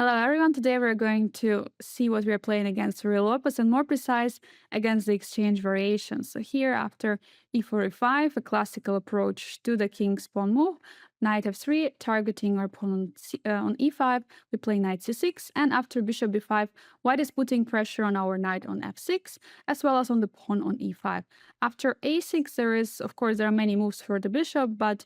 Hello everyone, today we're going to see what we're playing against real Lopez and more precise against the exchange variations. So here after e4, e5, a classical approach to the king's pawn move, knight f3, targeting our pawn on e5, we play knight c6, and after bishop b5, white is putting pressure on our knight on f6, as well as on the pawn on e5. After a6, there are many moves for the bishop, but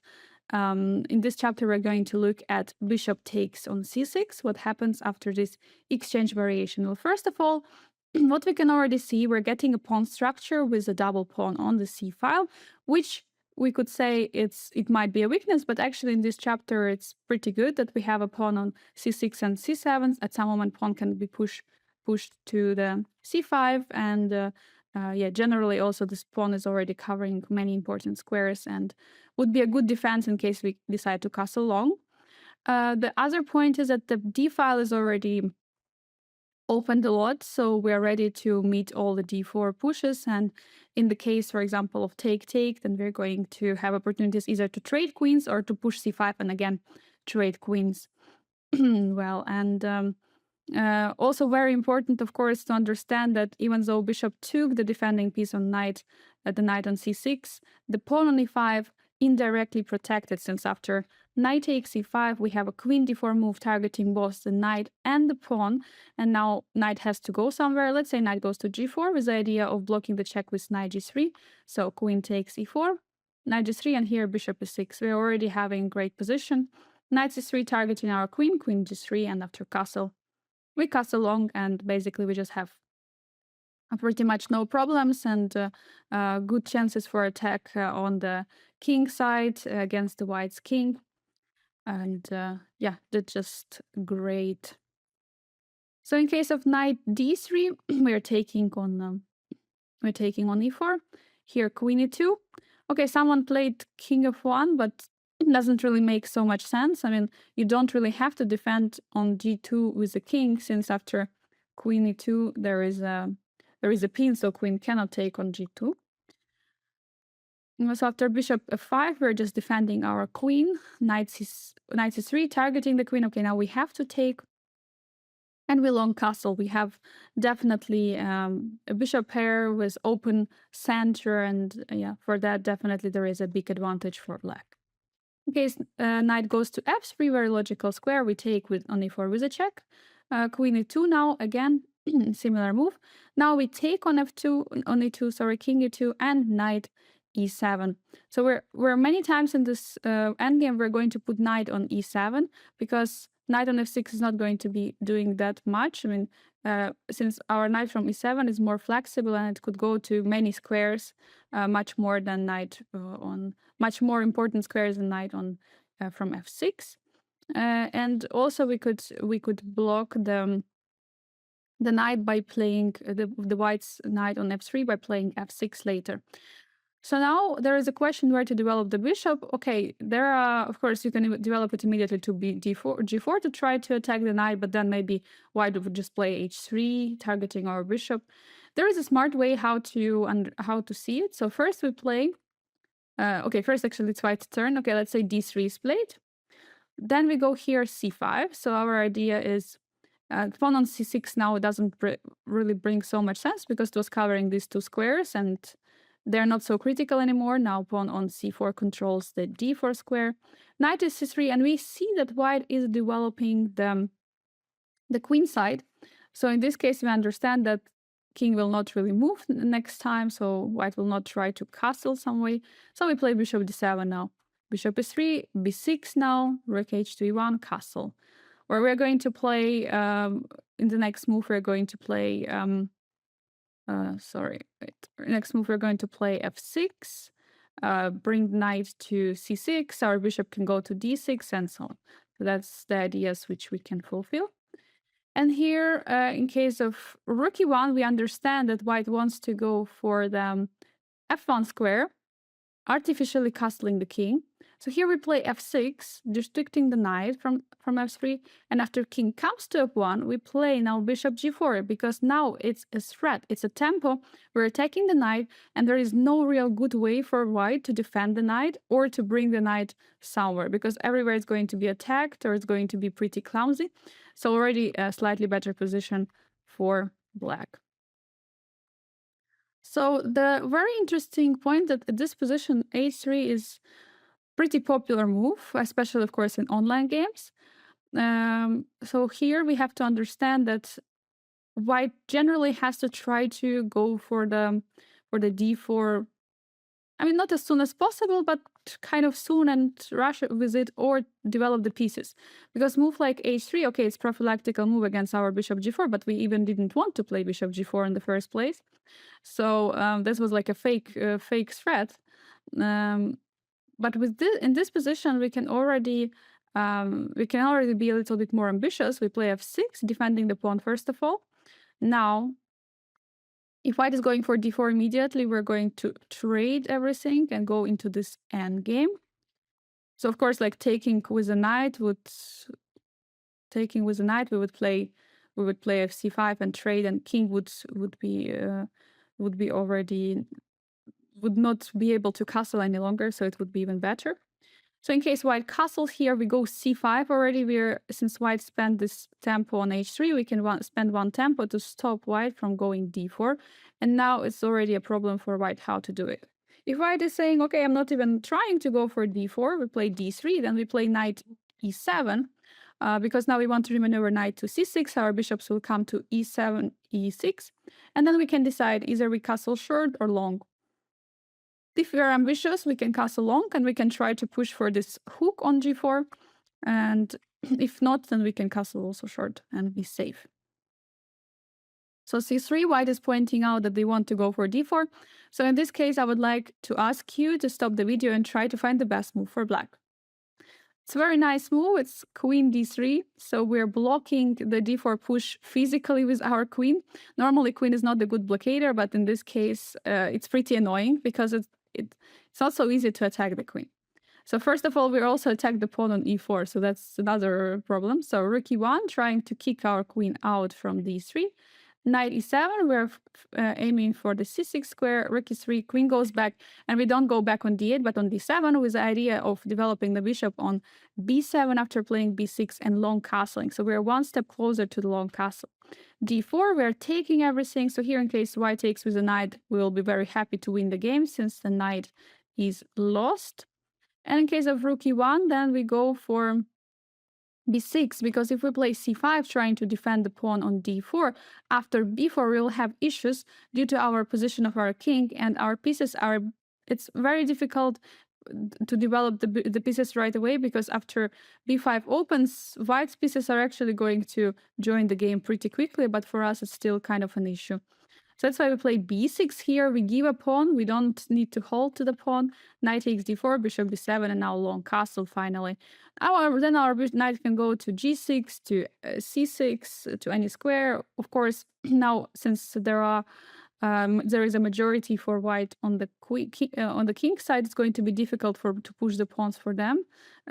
in this chapter, we're going to look at bishop takes on c6, what happens after this exchange variation. Well, first of all, what we can already see, we're getting a pawn structure with a double pawn on the c file, which we could say it might be a weakness, but actually in this chapter, it's pretty good that we have a pawn on c6 and c7. At some moment, pawn can be pushed to the c5, and yeah, generally also this pawn is already covering many important squares and would be a good defense in case we decide to castle long. The other point is that the d file is already opened a lot, so we are ready to meet all the d4 pushes. And in the case, for example, of take, then we're going to have opportunities either to trade queens or to push c5 and again trade queens. Well, and also very important, of course, to understand that even though bishop took the defending piece on the knight on c6, the pawn on e5 indirectly protected, since after knight takes e5, we have a queen d4 move targeting both the knight and the pawn, and now knight has to go somewhere. Let's say knight goes to g4 with the idea of blocking the check with knight g3. So queen takes e4, knight g3, and here bishop e6. We're already having great position. Knight c3 targeting our queen, queen g3, and after castle, we castle long, and basically we just have pretty much no problems and good chances for attack on the king side against the white's king. And yeah, that's just great. So in case of knight d3, we're taking on e4. Here queen e2. Okay, someone played king f1, but it doesn't really make so much sense. I mean, you don't really have to defend on g2 with the king, since after queen e2 there is a pin, so queen cannot take on g2. So after bishop f5, we're just defending our queen. Knight c3, targeting the queen. Okay, now we have to take, and we long castle. We have definitely a bishop pair with open center, and yeah, for that definitely there is a big advantage for black. In case knight goes to f3, very logical square, we take with on e4 with a check. Queen e2 now, again, similar move. Now we take on f2, on e2, sorry, king e2, and knight e7. So we're many times in this endgame, we're going to put knight on e7, because knight on f6 is not going to be doing that much. I mean, since our knight from e7 is more flexible and it could go to many squares, much more than knight on much more important squares than knight on from f6. And also we could block the knight by playing the white's knight on f3 by playing f6 later. So now there is a question where to develop the bishop. Okay, there are, of course, you can develop it immediately to be g4 to try to attack the knight, but then maybe white would just play h3, targeting our bishop. There is a smart way how to see it. So first we play, okay, first actually it's white's turn. Okay, let's say d3 is played. Then we go here c5. So our idea is pawn on c6 now doesn't really bring so much sense, because it was covering these two squares and they're not so critical anymore. Now pawn on c4 controls the d4 square. Knight is c3, and we see that white is developing the queen side. So in this case, we understand that king will not really move next time, so white will not try to castle some way. So we play bishop d7 now. Bishop e3, b6 now, rook h2 e1, castle. Or we're going to play, in the next move, we're going to play, next move we're going to play f6, bring knight to c6, our bishop can go to d6, and so on. So that's the ideas which we can fulfill. And here, in case of rook e1, we understand that white wants to go for the f1 square, artificially castling the king. So here we play f6, restricting the knight from f3. And after king comes to f1, we play now bishop g4 because now it's a threat. It's a tempo. We're attacking the knight, and there is no real good way for white to defend the knight or to bring the knight somewhere because everywhere it's going to be attacked or it's going to be pretty clumsy. So already a slightly better position for black. So the very interesting point that at this position, h3 is pretty popular move, especially, of course, in online games. So here we have to understand that white generally has to try to go for the d4. I mean, not as soon as possible, but kind of soon and rush with it or develop the pieces. Because move like h3, okay, it's prophylactical move against our bishop g4, but we even didn't want to play bishop g4 in the first place. So this was like a fake threat. But with in this position, we can already be a little bit more ambitious. We play f6, defending the pawn first of all. Now, if white is going for d4 immediately, we're going to trade everything and go into this endgame. So of course, like taking with a knight, we would play fc5 and trade, and king would not be able to castle any longer, so it would be even better. So in case white castles here, we go c5 already. Since white spent this tempo on h3, we can spend one tempo to stop white from going d4. And now it's already a problem for white how to do it. If white is saying, okay, I'm not even trying to go for d4, we play d3, then we play knight e7, because now we want to remaneuver knight to c6, our bishops will come to e7, e6, and then we can decide either we castle short or long. If we are ambitious, we can castle long and we can try to push for this hook on g4. And if not, then we can castle also short and be safe. So c3, white is pointing out that they want to go for d4. So in this case, I would like to ask you to stop the video and try to find the best move for black. It's a very nice move. It's queen d3. So we're blocking the d4 push physically with our queen. Normally, queen is not a good blockader, but in this case, it's pretty annoying because it's not so easy to attack the queen. So first of all, we also attack the pawn on e4, so that's another problem. So rook e1, trying to kick our queen out from d3. Knight e7, we're aiming for the c6 square, rook e3, queen goes back, and we don't go back on d8, but on d7 with the idea of developing the bishop on b7 after playing b6 and long castling. So we're one step closer to the long castle. d4, we're taking everything. So here in case white takes with the knight, we will be very happy to win the game since the knight is lost. And in case of rook e1, then we go for b6, because if we play c5 trying to defend the pawn on d4, after b4 we'll have issues due to our position of our king, and our pieces are, it's very difficult to develop the pieces right away, because after b5 opens, white's pieces are actually going to join the game pretty quickly, but for us it's still kind of an issue. So that's why we play b6 here. We give a pawn. We don't need to hold to the pawn. Knight takes d4, bishop b7, and now long castle finally. Then our knight can go to g6, to c6, to any square. Of course, now since there is a majority for white on the king side, it's going to be difficult to push the pawns for them,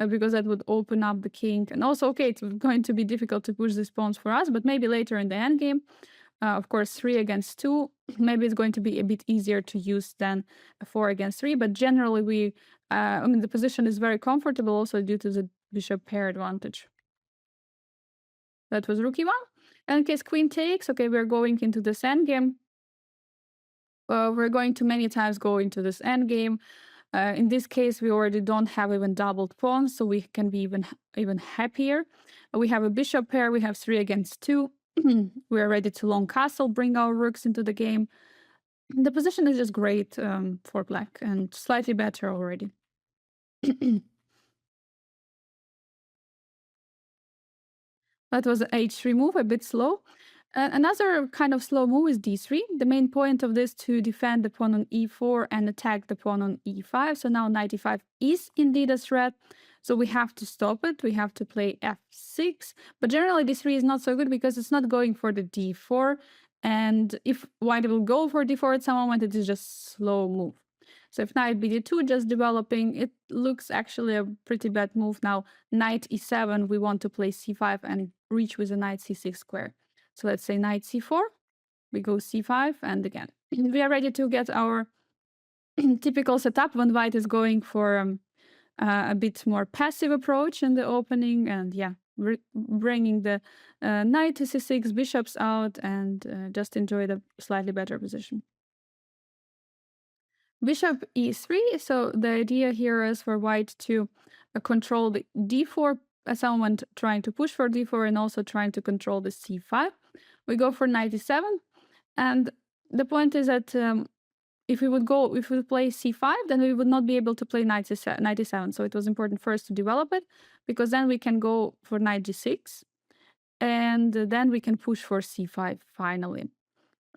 because that would open up the king. And also, okay, it's going to be difficult to push these pawns for us, but maybe later in the endgame. Of course, 3 against 2, maybe it's going to be a bit easier to use than 4 against 3. But generally, the position is very comfortable also due to the bishop pair advantage. That was rook e1. And in case queen takes, okay, we're going into this endgame. We're going to many times go into this endgame. In this case, we already don't have even doubled pawns, so we can be even happier. We have a bishop pair. We have 3 against 2. We are ready to long castle, bring our rooks into the game. The position is just great for black, and slightly better already. That was an h3 move, a bit slow. Another kind of slow move is d3. The main point of this to defend the pawn on e4 and attack the pawn on e5. So now knight e5 is indeed a threat. So we have to stop it. We have to play f6. But generally, d3 is not so good because it's not going for the d4. And if white will go for d4 at some moment, it is just slow move. So if knight bd2 just developing, it looks actually a pretty bad move. Now knight e7, we want to play c5 and reach with a knight c6 square. So let's say knight c4, we go c5, and again we are ready to get our typical setup when white is going for a bit more passive approach in the opening, and yeah, bringing the knight to c6, bishops out, and just enjoy the slightly better position. Bishop e3. So the idea here is for white to control the d4 as someone trying to push for d4 and also trying to control the c5. We go for knight e7, and the point is that if we would play c5, then we would not be able to play knight e7. So it was important first to develop it, because then we can go for knight g6, and then we can push for c5 finally.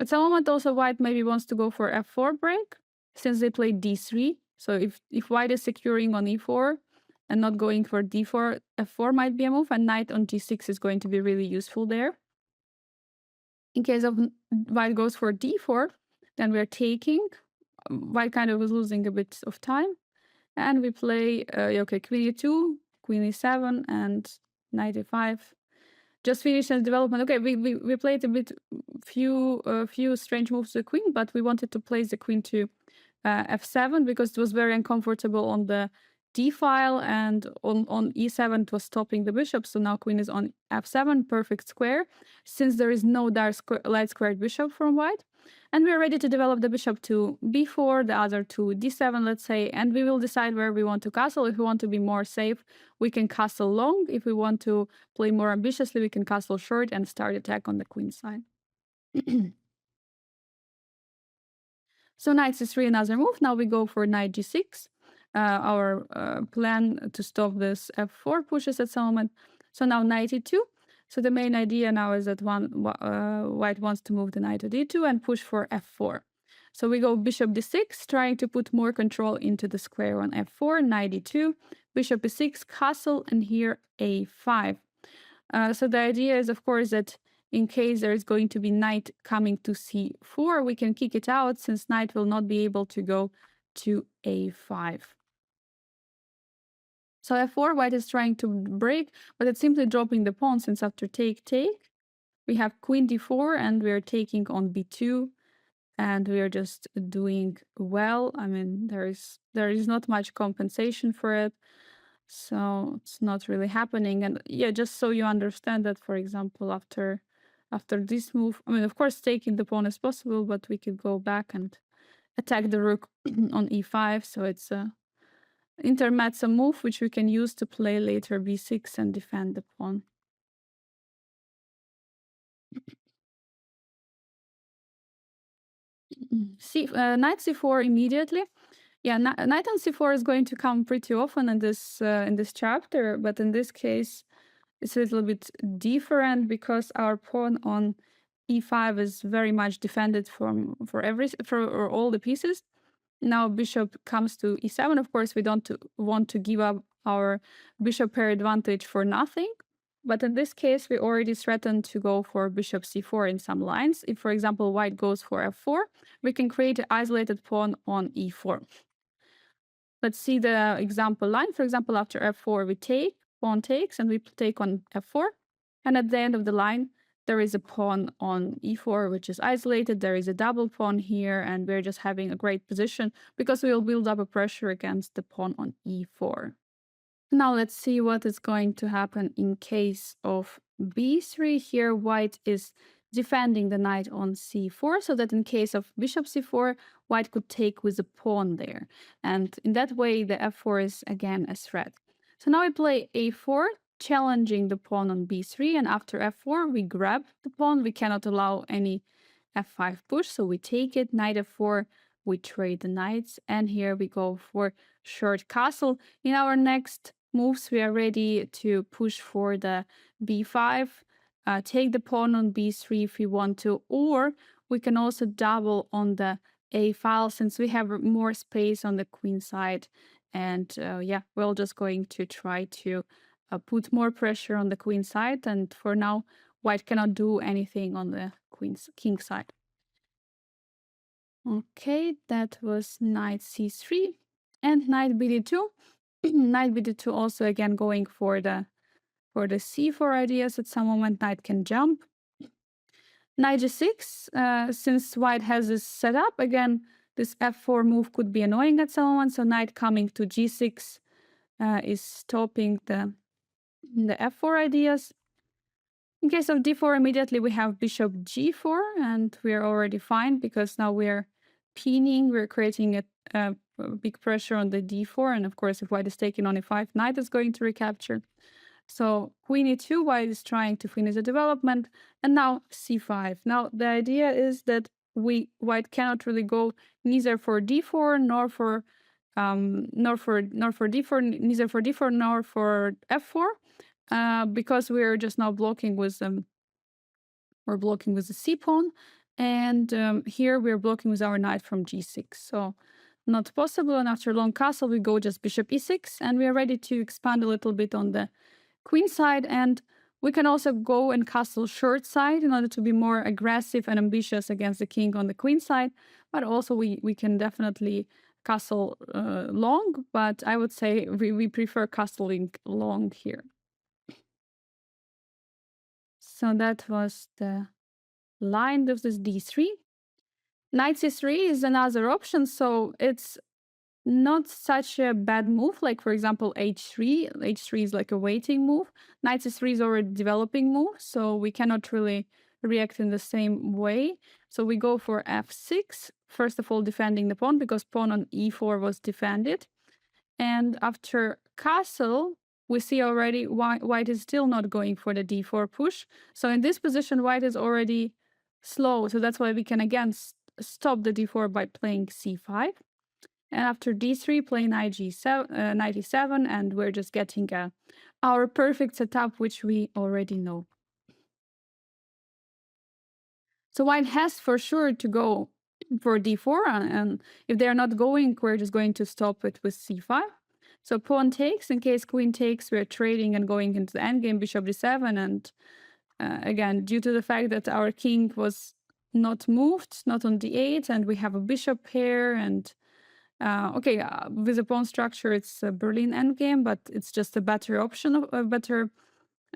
At some moment also white maybe wants to go for f4 break, since they played d3. So if white is securing on e4 and not going for d4, f4 might be a move, and knight on g6 is going to be really useful there. In case of white goes for d4, then we're taking. White kind of was losing a bit of time. And we play, okay, queen e2, queen e7, and knight e5. Just finished the development. Okay, we played a bit, few strange moves to the queen, but we wanted to place the queen to f7 because it was very uncomfortable on the d file, and on e7 it was stopping the bishop. So now queen is on f7, perfect square, since there is no light squared bishop from white. And we're ready to develop the bishop to b4, the other to d7, let's say, and we will decide where we want to castle. If we want to be more safe, we can castle long. If we want to play more ambitiously, we can castle short and start attack on the queen side. So knight c3, another move. Now we go for knight g6. Our plan to stop this f4 pushes at some moment. So now knight e2. So the main idea now is that white wants to move the knight to d2 and push for f4. So we go bishop d6, trying to put more control into the square on f4, knight e2, bishop e6, castle, and here a5. So the idea is, of course, that in case there is going to be knight coming to c4, we can kick it out, since knight will not be able to go to a5. So f4, white is trying to break, but it's simply dropping the pawn, since after take, we have queen d4, and we're taking on b2, and we're just doing well. I mean, there is not much compensation for it. So it's not really happening. And yeah, just so you understand that, for example, after this move, I mean, of course, taking the pawn is possible, but we could go back and attack the rook on e5. So it's a intermezzo move, which we can use to play later b6 and defend the pawn. Knight c4 immediately. Yeah, knight on c4 is going to come pretty often in this chapter, but in this case, it's a little bit different because our pawn on e5 is very much defended for all the pieces. Now bishop comes to e7. Of course, we don't want to give up our bishop pair advantage for nothing. But in this case, we already threatened to go for bishop c4 in some lines. If, for example, white goes for f4, we can create an isolated pawn on e4. Let's see the example line. For example, after f4, we take, pawn takes, and we take on f4. And at the end of the line, there is a pawn on e4, which is isolated. There is a double pawn here, and we're just having a great position because we will build up a pressure against the pawn on e4. Now let's see what is going to happen in case of b3. Here, white is defending the knight on c4, so that in case of bishop c4, white could take with a pawn there. And in that way, the f4 is again a threat. So now we play a4, challenging the pawn on b3, and after f4, we grab the pawn. We cannot allow any f5 push, so we take it, knight f4, we trade the knights, and here we go for short castle. In our next moves, we are ready to push for the b5, take the pawn on b3 if we want to, or we can also double on the a file since we have more space on the queen side. And yeah, we're just going to try to put more pressure on the queen side, and for now, white cannot do anything on the king side. Okay, that was knight c3 and knight bd2. Knight bd2 also again going for the c4 ideas. At some moment knight can jump. Knight g6, since white has this setup, again, this f4 move could be annoying at some moment, so knight coming to g6 is stopping the f4 ideas. In case of d4, immediately we have bishop g4, and we're already fine because now we're pinning, we're creating a big pressure on the d4, and of course, if white is taking on e5, knight is going to recapture. So queen e2, white is trying to finish the development, and now c5. Now the idea is that white cannot really go neither for d4 nor for d4, neither for d4 nor for f4, because we're just now blocking with we're blocking with the c pawn, and here we're blocking with our knight from g6. So not possible. And after long castle, we go just bishop e6, and we are ready to expand a little bit on the queen side, and we can also go and castle short side in order to be more aggressive and ambitious against the king on the queen side. But also we can definitely castle long, but I would say we prefer castling long here. So that was the line of this d3. Knight c3 is another option, so it's not such a bad move. Like, for example, h3. h3 is like a waiting move. Knight c3 is already developing move, so we cannot really react in the same way. So we go for f6. First of all, defending the pawn, because pawn on e4 was defended. And after castle, we see already white is still not going for the d4 push. So in this position, white is already slow. So that's why we can again stop the d4 by playing c5. And after d3, play knight g7, knight e7, and we're just getting our perfect setup, which we already know. So white has for sure to go for d4, and if they're not going, we're just going to stop it with c5. So pawn takes. In case queen takes, we're trading and going into the endgame, bishop d7, and again, due to the fact that our king was not moved, not on d8, and we have a bishop pair, and with the pawn structure, it's a Berlin endgame, but it's just a better option, a better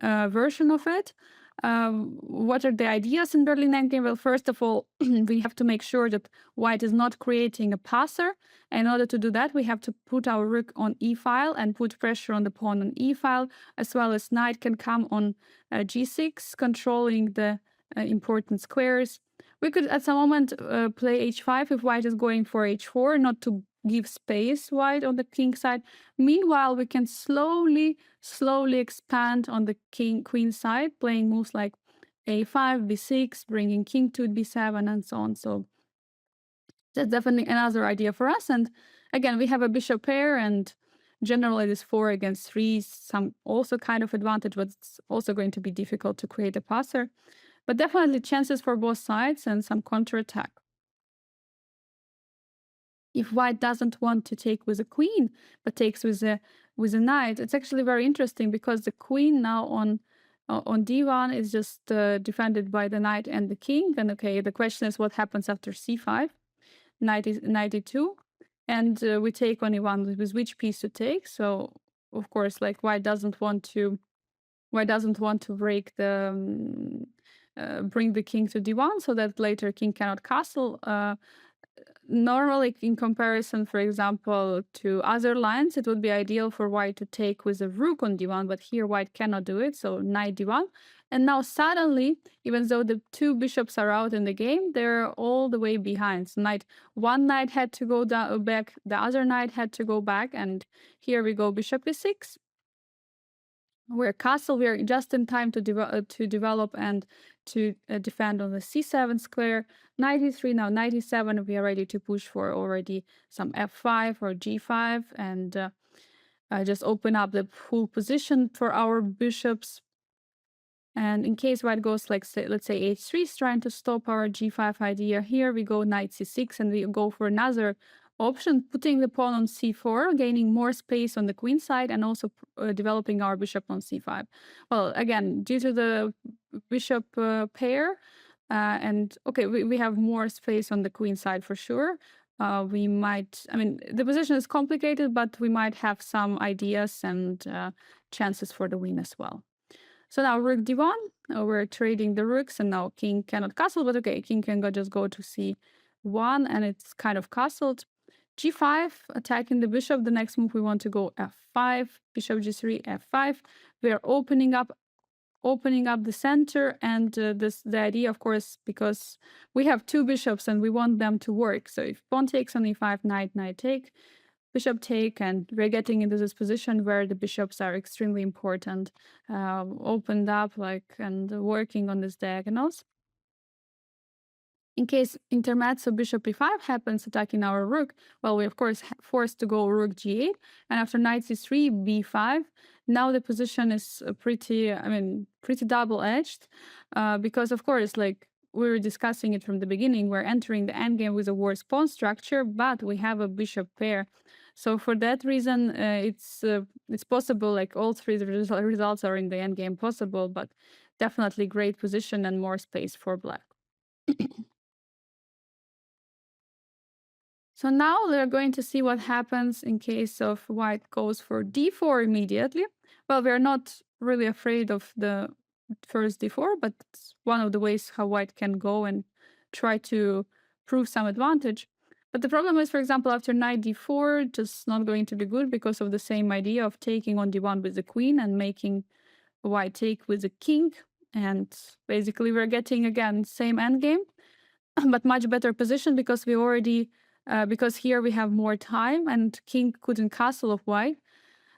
version of it. What are the ideas in Berlin endgame? Well, first of all, we have to make sure that white is not creating a passer. And in order to do that, we have to put our rook on e-file and put pressure on the pawn on e-file, as well as knight can come on g6, controlling the important squares. We could at some moment play h5 if white is going for h4, not to give space white on the king side. Meanwhile, we can slowly expand on the queen side, playing moves like a5, b6, bringing king to b7, and so on. So that's definitely another idea for us. And again, we have a bishop pair, and generally this 4 against 3 is some also kind of advantage, but it's also going to be difficult to create a passer. But definitely chances for both sides and some counterattack. If white doesn't want to take with a queen, but takes with a knight, it's actually very interesting, because the queen now on d1 is just defended by the knight and the king. And okay, the question is what happens after c5, knight e2, and we take on e1 with which piece to take. So of course, like white doesn't want to break the bring the king to d1, so that later king cannot castle. Normally, in comparison, for example, to other lines, it would be ideal for white to take with a rook on d1, but here white cannot do it, so knight d1. And now suddenly, even though the two bishops are out in the game, they're all the way behind. So one knight had to go back, the other knight had to go back, and here we go bishop e6. We're castle, we're just in time to develop and to defend on the c7 square. Knight e3, now knight e7, we are ready to push for already some f5 or g5, and just open up the full position for our bishops. And in case white goes, like, let's say h3 is trying to stop our g5 idea, here we go knight c6, and we go for another option, putting the pawn on c4, gaining more space on the queen side, and also developing our bishop on c5. Well, again, due to the bishop pair, And okay, we have more space on the queen side for sure. We might, I mean, the position is complicated, but we might have some ideas and chances for the win as well. So now rook d1, we're trading the rooks, and now king cannot castle, but okay, king can just go to c1, and it's kind of castled. g5, attacking the bishop. The next move we want to go f5, bishop g3, f5. We are opening up the center, and the idea, of course, because we have two bishops and we want them to work. So if pawn takes on e5, knight take, bishop take, and we're getting into this position where the bishops are extremely important, opened up and working on these diagonals. In case intermezzo bishop e5 happens, attacking our rook, well, we of course forced to go rook g8, and after knight c3, b5. Now the position is pretty double-edged, because of course, like we were discussing it from the beginning, we're entering the endgame with a worse pawn structure, but we have a bishop pair. So for that reason, it's possible. Like all three results are in the endgame possible, but definitely great position and more space for black. So now we're going to see what happens in case of white goes for d4 immediately. Well, we're not really afraid of the first d4, but it's one of the ways how white can go and try to prove some advantage. But the problem is, for example, after knight d4, just not going to be good because of the same idea of taking on d1 with the queen and making white take with the king. And basically we're getting, again, same endgame, but much better position because we already because here we have more time and king couldn't castle of white.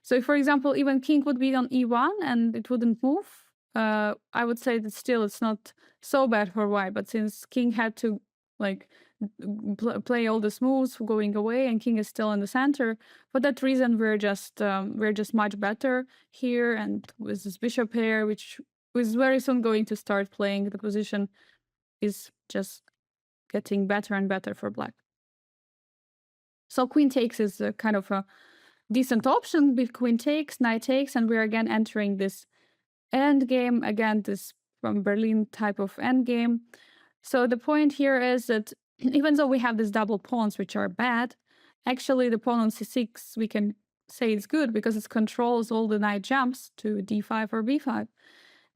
So if, for example, even king would be on e1 and it wouldn't move, I would say that still it's not so bad for white. But since king had to like play all these moves going away and king is still in the center, for that reason we're just much better here. And with this bishop pair, which is very soon going to start playing, the position is just getting better and better for black. So queen takes is a kind of a decent option. With queen takes, knight takes, and we're again entering this endgame, again this from Berlin type of endgame. So the point here is that even though we have these double pawns which are bad, actually the pawn on c6 we can say it's good because it controls all the knight jumps to d5 or b5.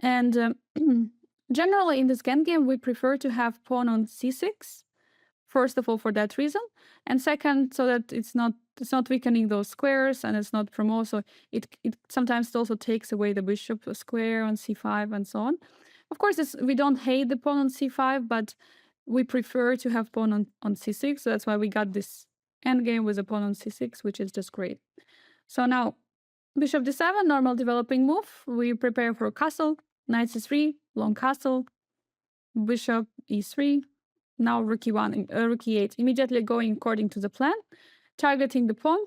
And generally in this endgame we prefer to have pawn on c6. First of all, for that reason, and second, so that it's not weakening those squares and it's not promote. So it sometimes also takes away the bishop square on c5 and so on. Of course, we don't hate the pawn on c5, but we prefer to have pawn on c6. So that's why we got this endgame with a pawn on c6, which is just great. So now bishop d7, normal developing move. We prepare for a castle, knight c3, long castle, bishop e3. Now rook e1, rook e8, immediately going according to the plan, targeting the pawn.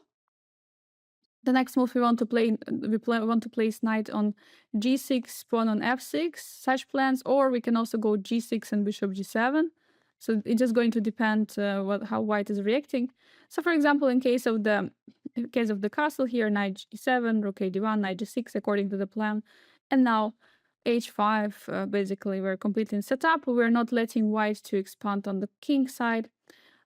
The next move we want to place knight on g6, pawn on f6, such plans, or we can also go g6 and bishop g7. So it's just going to depend how white is reacting. So for example, in case of the castle here, knight g7, rook a d1, knight g6 according to the plan, and now h5, basically we're completely set up. We're not letting white to expand on the king side.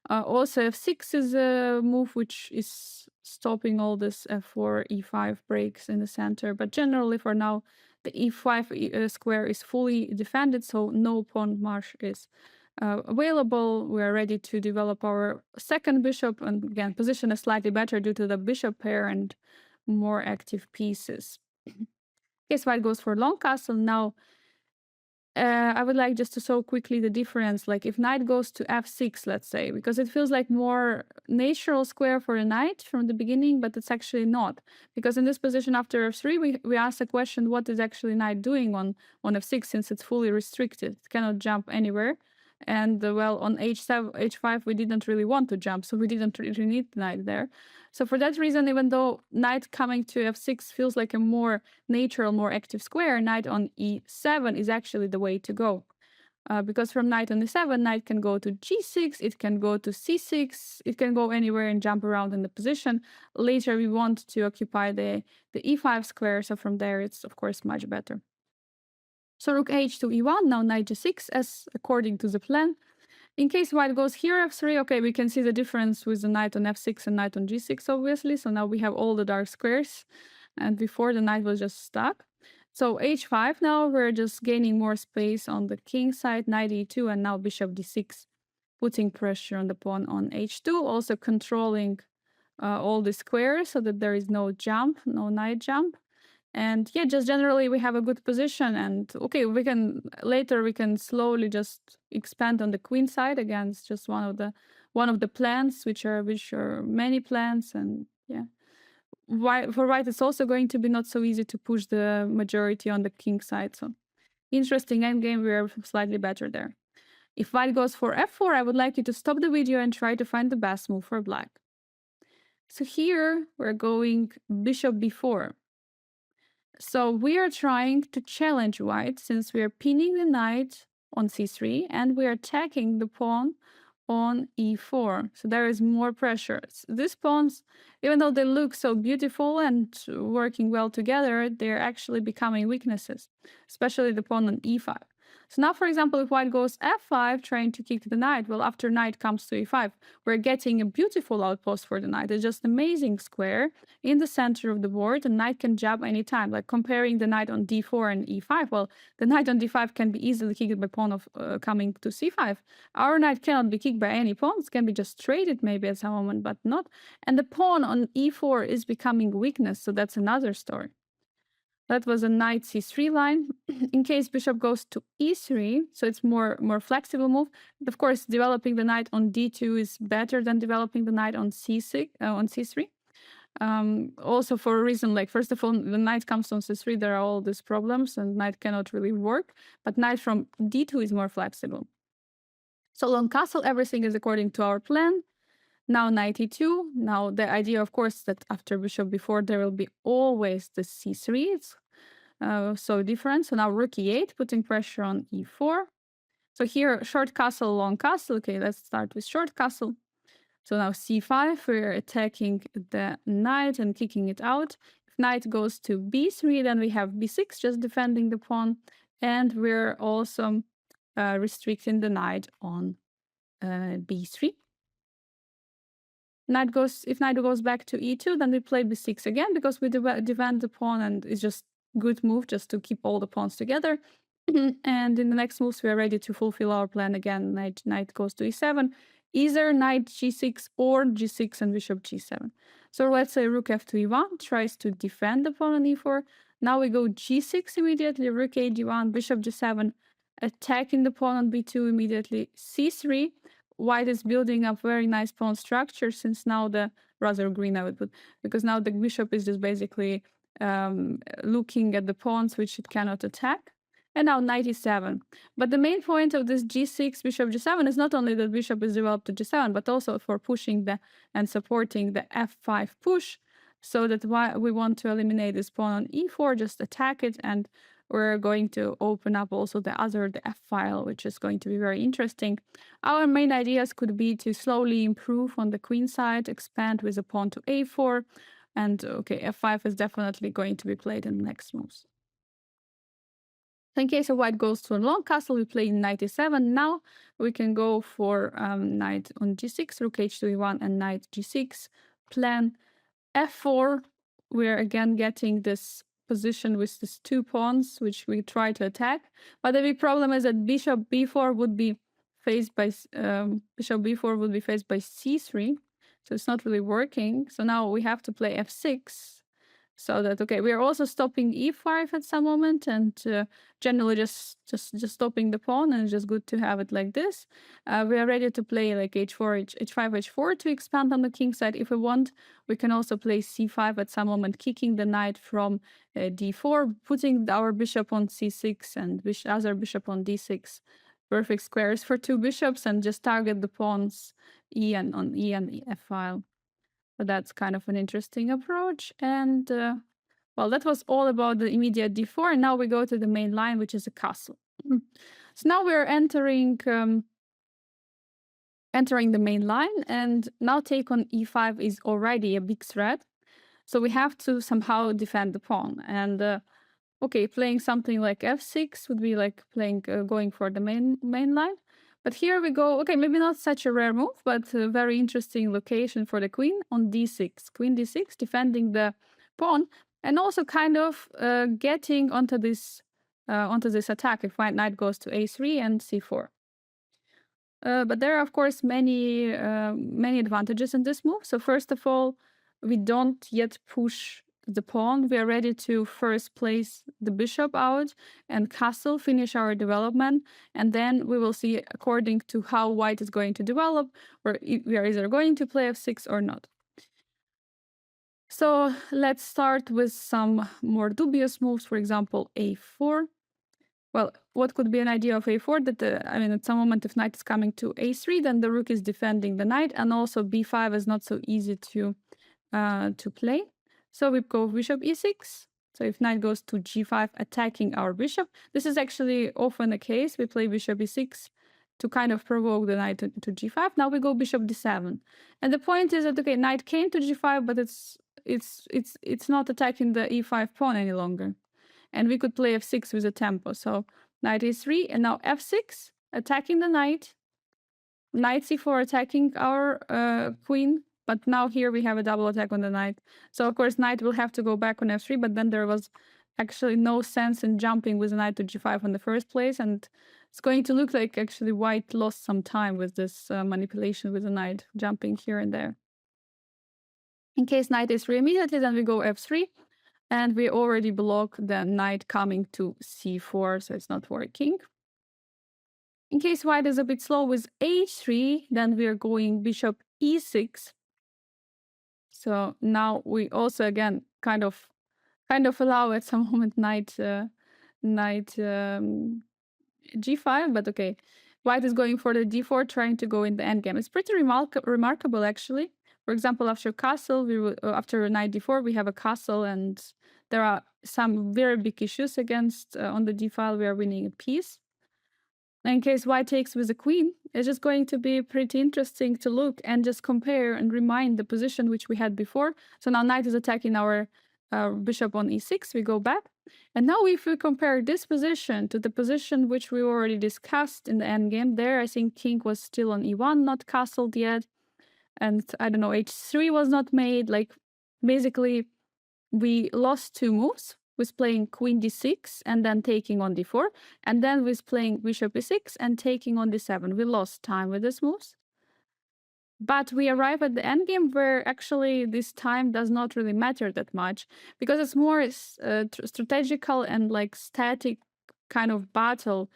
Also f6 is a move which is stopping all this f4, e5 breaks in the center. But generally for now, the e5 square is fully defended, so no pawn march is available. We are ready to develop our second bishop, and again, position is slightly better due to the bishop pair and more active pieces. Case white goes for long castle. Now, I would like just to show quickly the difference. Like if knight goes to f6, let's say, because it feels like more natural square for a knight from the beginning, but it's actually not. Because in this position after f3, we ask the question, what is actually knight doing on f6, since it's fully restricted. It cannot jump anywhere. And well, on h7, h5, we didn't really want to jump, so we didn't really need the knight there. So for that reason, even though knight coming to f6 feels like a more natural, more active square, knight on e7 is actually the way to go. Because from knight on e7, knight can go to g6, it can go to c6, it can go anywhere and jump around in the position. Later, we want to occupy the e5 square, so from there, it's of course much better. So rook h to e1, now knight g6 as according to the plan. In case white goes here f3, okay, we can see the difference with the knight on f6 and knight on g6, obviously. So now we have all the dark squares, and before the knight was just stuck. So h5 now, we're just gaining more space on the king side, knight e2, and now bishop d6, putting pressure on the pawn on h2, also controlling all the squares so that there is no jump, no knight jump. And yeah, just generally we have a good position, and okay, we can slowly just expand on the queen side against just one of the plans, which are many plans. And yeah, for white it's also going to be not so easy to push the majority on the king side. So interesting endgame, we're slightly better there. If white goes for f4, I would like you to stop the video and try to find the best move for black. So here we're going bishop b4. So we are trying to challenge white, since we are pinning the knight on c3 and we are attacking the pawn on e4. So there is more pressure. These pawns, even though they look so beautiful and working well together, they're actually becoming weaknesses, especially the pawn on e5. So now, for example, if white goes f5, trying to kick the knight, well, after knight comes to e5, we're getting a beautiful outpost for the knight. It's just amazing square in the center of the board. The knight can jump anytime. Like comparing the knight on d4 and e5, well, the knight on d5 can be easily kicked by pawn of coming to c5. Our knight cannot be kicked by any pawns, can be just traded maybe at some moment, but not. And the pawn on e4 is becoming weakness, so that's another story. That was a knight c3 line. In case bishop goes to e3, so it's more flexible move. Of course, developing the knight on d2 is better than developing the knight on c6 on c3. Also for a reason, like first of all, the knight comes on c3, there are all these problems, and knight cannot really work. But knight from d2 is more flexible. So long castle, everything is according to our plan. Now knight e2. Now the idea, of course, that after bishop b4 there will be always the c3. It's so different. So now rook e8, putting pressure on e4. So here, short castle, long castle. Okay, let's start with short castle. So now c5, we're attacking the knight and kicking it out. If knight goes to b3, then we have b6, just defending the pawn. And we're also restricting the knight on b3. If knight goes back to e2, then we play b6 again, because we defend the pawn, and it's just good move just to keep all the pawns together. And in the next moves, we are ready to fulfill our plan again. Knight goes to e7, either knight g6 or g6 and bishop g7. So let's say rook f to e1 tries to defend the pawn on e4. Now we go g6 immediately, rook a g1, bishop g7, attacking the pawn on b2 immediately, c3. White is building up very nice pawn structure, since now rather green I would put, because now the bishop is just basically looking at the pawns which it cannot attack. And now knight e7. But the main point of this g6, bishop g7 is not only that bishop is developed to g7, but also for pushing and supporting the f5 push, so that we want to eliminate this pawn on e4, just attack it, and we're going to open up also the f file, which is going to be very interesting. Our main ideas could be to slowly improve on the queen side, expand with a pawn to a4, and okay, f5 is definitely going to be played in the next moves. So in case of white goes to a long castle, we play knight e7. Now we can go for knight on g6, rook h to e1, and knight g6. Plan f4. We're again getting this position with these two pawns, which we try to attack. But the big problem is that bishop b4 would be faced by c3, so it's not really working. So now we have to play f6. So that, okay, we are also stopping e5 at some moment, and generally just stopping the pawn, and it's just good to have it like this. We are ready to play like h4, h5, h4 to expand on the king side. If we want, we can also play c5 at some moment, kicking the knight from d4, putting our bishop on c6 and other bishop on d6. Perfect squares for two bishops, and just target the pawns on e and f file. So that's kind of an interesting approach. And well, that was all about the immediate d4. And now we go to the main line, which is a castle. So now we're entering the main line, and now take on e5 is already a big threat. So we have to somehow defend the pawn. And okay, playing something like f6 would be like playing going for the main line. But here we go, okay, maybe not such a rare move, but a very interesting location for the queen on d6. Queen d6, defending the pawn, and also kind of getting onto this attack if white knight goes to a3 and c4. But there are, of course, many advantages in this move. So first of all, we don't yet push the pawn. We are ready to first place the bishop out and castle, finish our development, and then we will see according to how white is going to develop, or we are either going to play f6 or not. So let's start with some more dubious moves, for example, a4. Well, what could be an idea of a4? That at some moment, if knight is coming to a3, then the rook is defending the knight, and also b5 is not so easy to play. So we go bishop e6. So if knight goes to g5, attacking our bishop, this is actually often the case. We play bishop e6 to kind of provoke the knight to g5. Now we go bishop d7, and the point is that okay, knight came to g5, but it's not attacking the e5 pawn any longer. And we could play f6 with a tempo. So knight e3, and now f6, attacking the knight. Knight c4, attacking our queen. But now here we have a double attack on the knight. So of course knight will have to go back on f3, but then there was actually no sense in jumping with the knight to g5 in the first place. And it's going to look like actually white lost some time with this manipulation with the knight, jumping here and there. In case knight e3 immediately, then we go f3. And we already block the knight coming to c4, so it's not working. In case white is a bit slow with h3, then we are going bishop e6. So now we also again kind of allow at some moment knight g5, but okay. White is going for the d4, trying to go in the endgame. It's pretty remarkable actually. For example, after castle, after knight d4, we have a castle, and there are some very big issues against on the d file. We are winning a piece. In case white takes with the queen, it's just going to be pretty interesting to look and just compare and remind the position which we had before. So now knight is attacking our bishop on e6. We go back, and now if we compare this position to the position which we already discussed in the endgame, there I think king was still on e1, not castled yet. And I don't know, h3 was not made. Like basically we lost two moves with playing queen d6 and then taking on d4, and then with playing bishop e6 and taking on d7. We lost time with these moves. But we arrive at the endgame where actually this time does not really matter that much, because it's more strategical and like static kind of battle.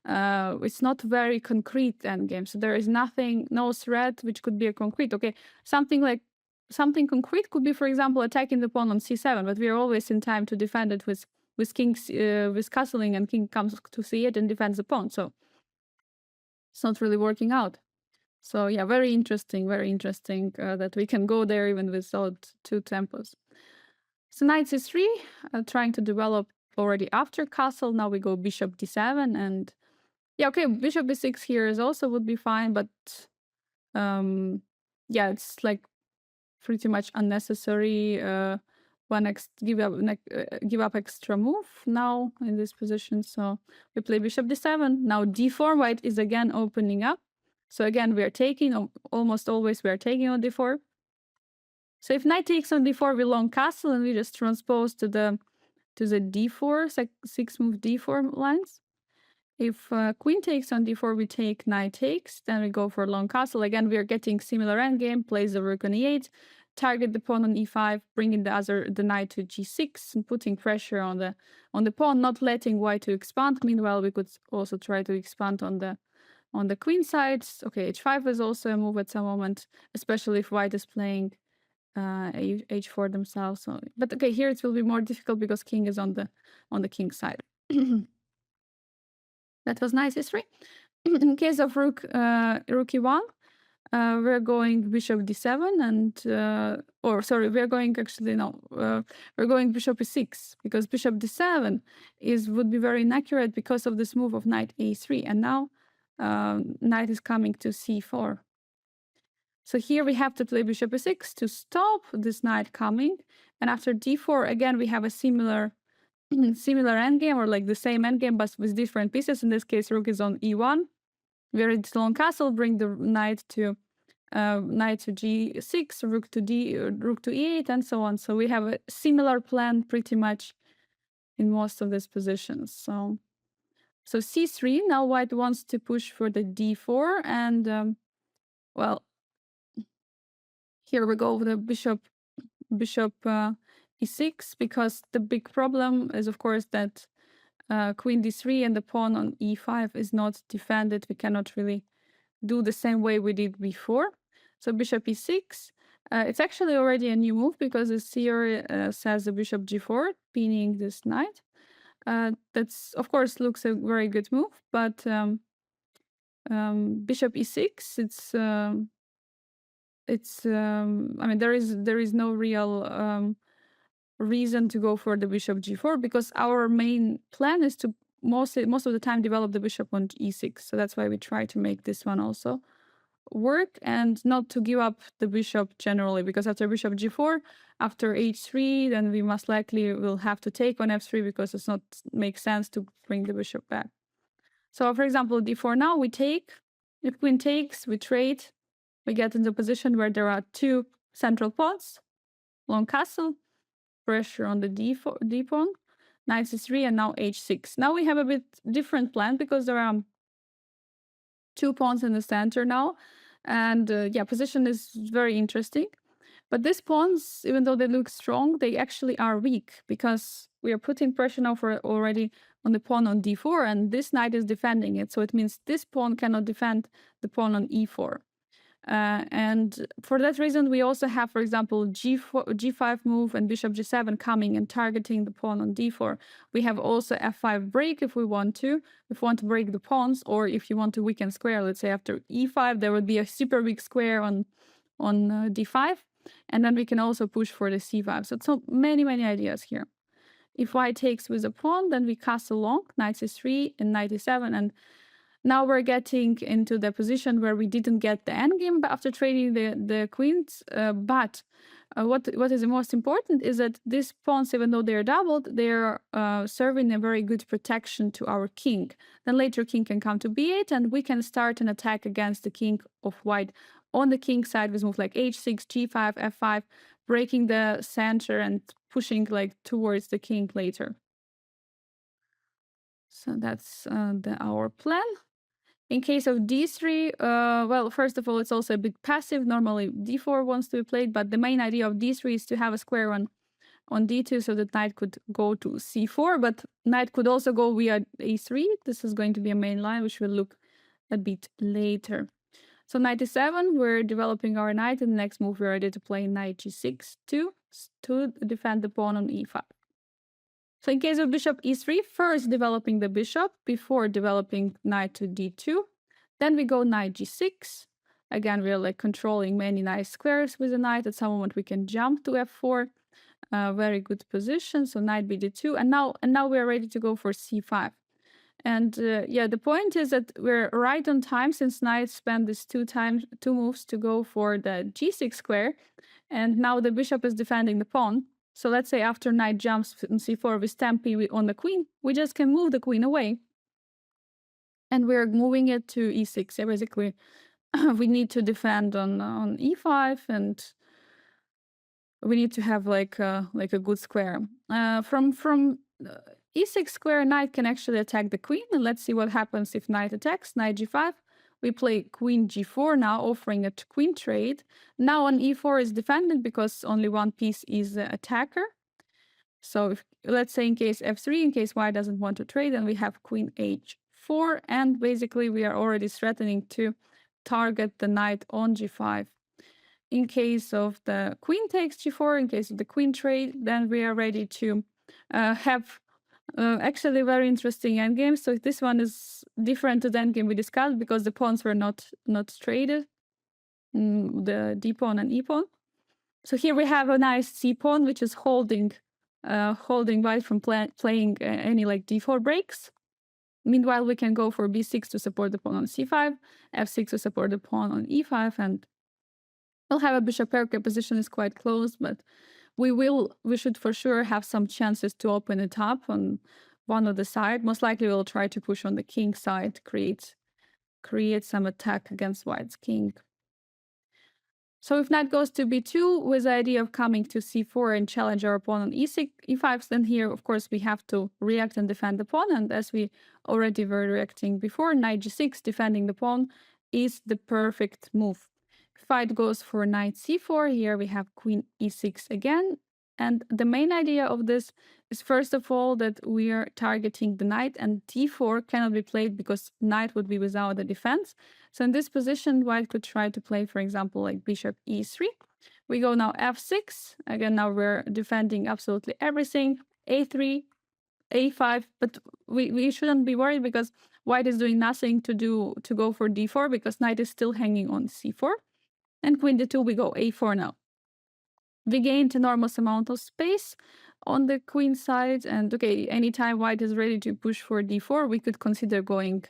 It's not very concrete endgame, so there is no threat which could be a concrete. Okay, something concrete could be, for example, attacking the pawn on c7, but we are always in time to defend it with kings with castling, and king comes to c8 and defends the pawn. So it's not really working out. So yeah, very interesting that we can go there even without two tempos. So knight c3, trying to develop already after castle. Now we go bishop d7, and yeah, okay, bishop b6 here is also would be fine, but yeah, it's like pretty much unnecessary. Give up extra move now in this position. So we play bishop d7. Now d4, white is again opening up. So again, we are taking, almost always we are taking on d4. So if knight takes on d4, we long castle, and we just transpose to the d4, 6-move d4 lines. If queen takes on d4, we take knight takes, then we go for long castle. Again, we are getting similar endgame, plays the rook on e8, target the pawn on e5, bringing the knight to g6, and putting pressure on the pawn, not letting white to expand. Meanwhile, we could also try to expand on the queen side. Okay, h5 is also a move at some moment, especially if white is playing h4 themselves. So, but okay, here it will be more difficult because king is on the king side. That was nice history. In case of rook e1, we're going bishop d7, and we're going we're going bishop e6, because bishop d7 would be very inaccurate because of this move of knight a3, and now knight is coming to c4. So here we have to play bishop e6 to stop this knight coming, and after d4 again we have a similar similar endgame or like the same endgame but with different pieces. In this case, rook is on e1. We are at long castle, bring the knight to g6, rook to rook to e8, and so on. So we have a similar plan pretty much in most of these positions. So c3. Now white wants to push for the d4, and well, here we go with the bishop e6, because the big problem is, of course, that queen d3 and the pawn on e5 is not defended. We cannot really do the same way we did before. So bishop e6. It's actually already a new move because the seer says the bishop g4, pinning this knight. That's, of course, looks a very good move, but bishop e6, I mean, there is no real reason to go for the bishop g4, because our main plan is to most of the time develop the bishop on e6. So that's why we try to make this one also work and not to give up the bishop generally, because after bishop g4, after h3, then we most likely will have to take on f3 because it's not make sense to bring the bishop back. So for example, d4 now we take. If queen takes, we trade. We get into a position where there are two central pawns, long castle, pressure on the d pawn, knight c3, and now h6. Now we have a bit different plan because there are two pawns in the center now, and yeah, position is very interesting. But these pawns, even though they look strong, they actually are weak because we are putting pressure now for already on the pawn on d4, and this knight is defending it. So it means this pawn cannot defend the pawn on e4. And for that reason, we also have, for example, g5 move and bishop g7 coming and targeting the pawn on d4. We have also f5 break if we want to break the pawns, or if you want to weaken square, let's say after e5, there would be a super weak square on d5, and then we can also push for the c5. So many ideas here. If white takes with a pawn, then we castle long, knight c3 and knight e7, and now we're getting into the position where we didn't get the endgame after trading the queens. But what is the most important is that these pawns, even though they're doubled, they're serving a very good protection to our king. Then later king can come to b8, and we can start an attack against the king of white on the king side with moves like h6, g5, f5, breaking the center and pushing like towards the king later. So that's our plan. In case of d3, well, first of all, it's also a bit passive. Normally d4 wants to be played, but the main idea of d3 is to have a square on d2 so that knight could go to c4, but knight could also go via a3. This is going to be a main line, which we'll look a bit later. So knight e7, we're developing our knight, and the next move we're ready to play knight g6 to defend the pawn on e5. So in case of bishop e3, first developing the bishop before developing knight to d2. Then we go knight g6. Again, we're like controlling many nice squares with the knight. At some moment we can jump to f4. Very good position. So knight bd2, and now we're ready to go for c5. And yeah, the point is that we're right on time, since knight spent these two moves to go for the g6 square, and now the bishop is defending the pawn. So let's say after knight jumps on c4 with stampede on the queen, we just can move the queen away. And we're moving it to e6. Yeah, basically, we need to defend on e5, and we need to have like a good square. From e6 square, knight can actually attack the queen. And let's see what happens if knight attacks. Knight g5. We play queen g4 now, offering a queen trade. Now on e4 is defended because only one piece is the attacker. So if, let's say in case f3, in case white doesn't want to trade, then we have queen h4. And basically we are already threatening to target the knight on g5. In case of the queen takes g4, in case of the queen trade, then we are ready to have actually very interesting endgame. So this one is different to the endgame we discussed because the pawns were not traded, the d pawn and e pawn. So here we have a nice c pawn which is holding white from playing any like d4 breaks. Meanwhile, we can go for b6 to support the pawn on c5, f6 to support the pawn on e5, and we'll have a bishop pair. Position is quite close, but we should for sure have some chances to open it up on one of the side. Most likely we'll try to push on the king side, create some attack against white's king. So if knight goes to b2 with the idea of coming to c4 and challenge our pawn on e6, e5, then here, of course, we have to react and defend the pawn. And as we already were reacting before, knight g6, defending the pawn, is the perfect move. If white goes for knight c4, here we have queen e6 again. And the main idea of this is, first of all, that we are targeting the knight, and d4 cannot be played because knight would be without a defense. So in this position, white could try to play, for example, like bishop e3. We go now f6. Again, now we're defending absolutely everything. a3, a5, but we shouldn't be worried because white is doing nothing to go for d4 because knight is still hanging on c4. And queen d2, we go a4 now. We gained enormous amount of space on the queen side, and okay, anytime white is ready to push for d4, we could consider going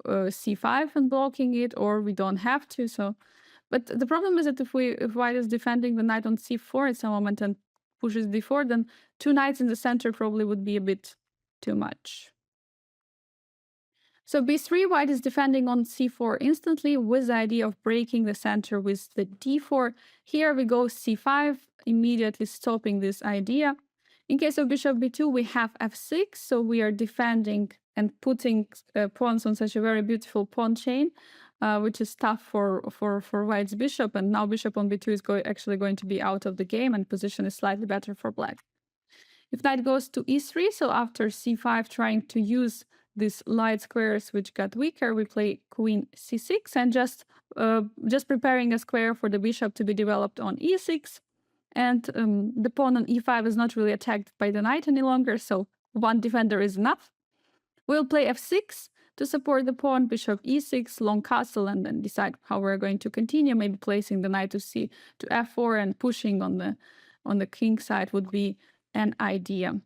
c5 and blocking it, or we don't have to. So, but the problem is that if white is defending the knight on c4 at some moment and pushes d4, then two knights in the center probably would be a bit too much. So b3, white is defending on c4 instantly with the idea of breaking the center with the d4. Here we go c5, immediately stopping this idea. In case of bishop b2, we have f6, so we are defending and putting pawns on such a very beautiful pawn chain, which is tough for white's bishop. And now bishop on b2 is actually going to be out of the game, and position is slightly better for black. If knight goes to e3, so after c5 trying to use these light squares which got weaker, we play queen c6 and just preparing a square for the bishop to be developed on e6. And the pawn on e5 is not really attacked by the knight any longer, so one defender is enough. We'll play f6 to support the pawn, bishop e6, long castle, and then decide how we're going to continue. Maybe placing the knight to f4 and pushing on the king side would be an idea.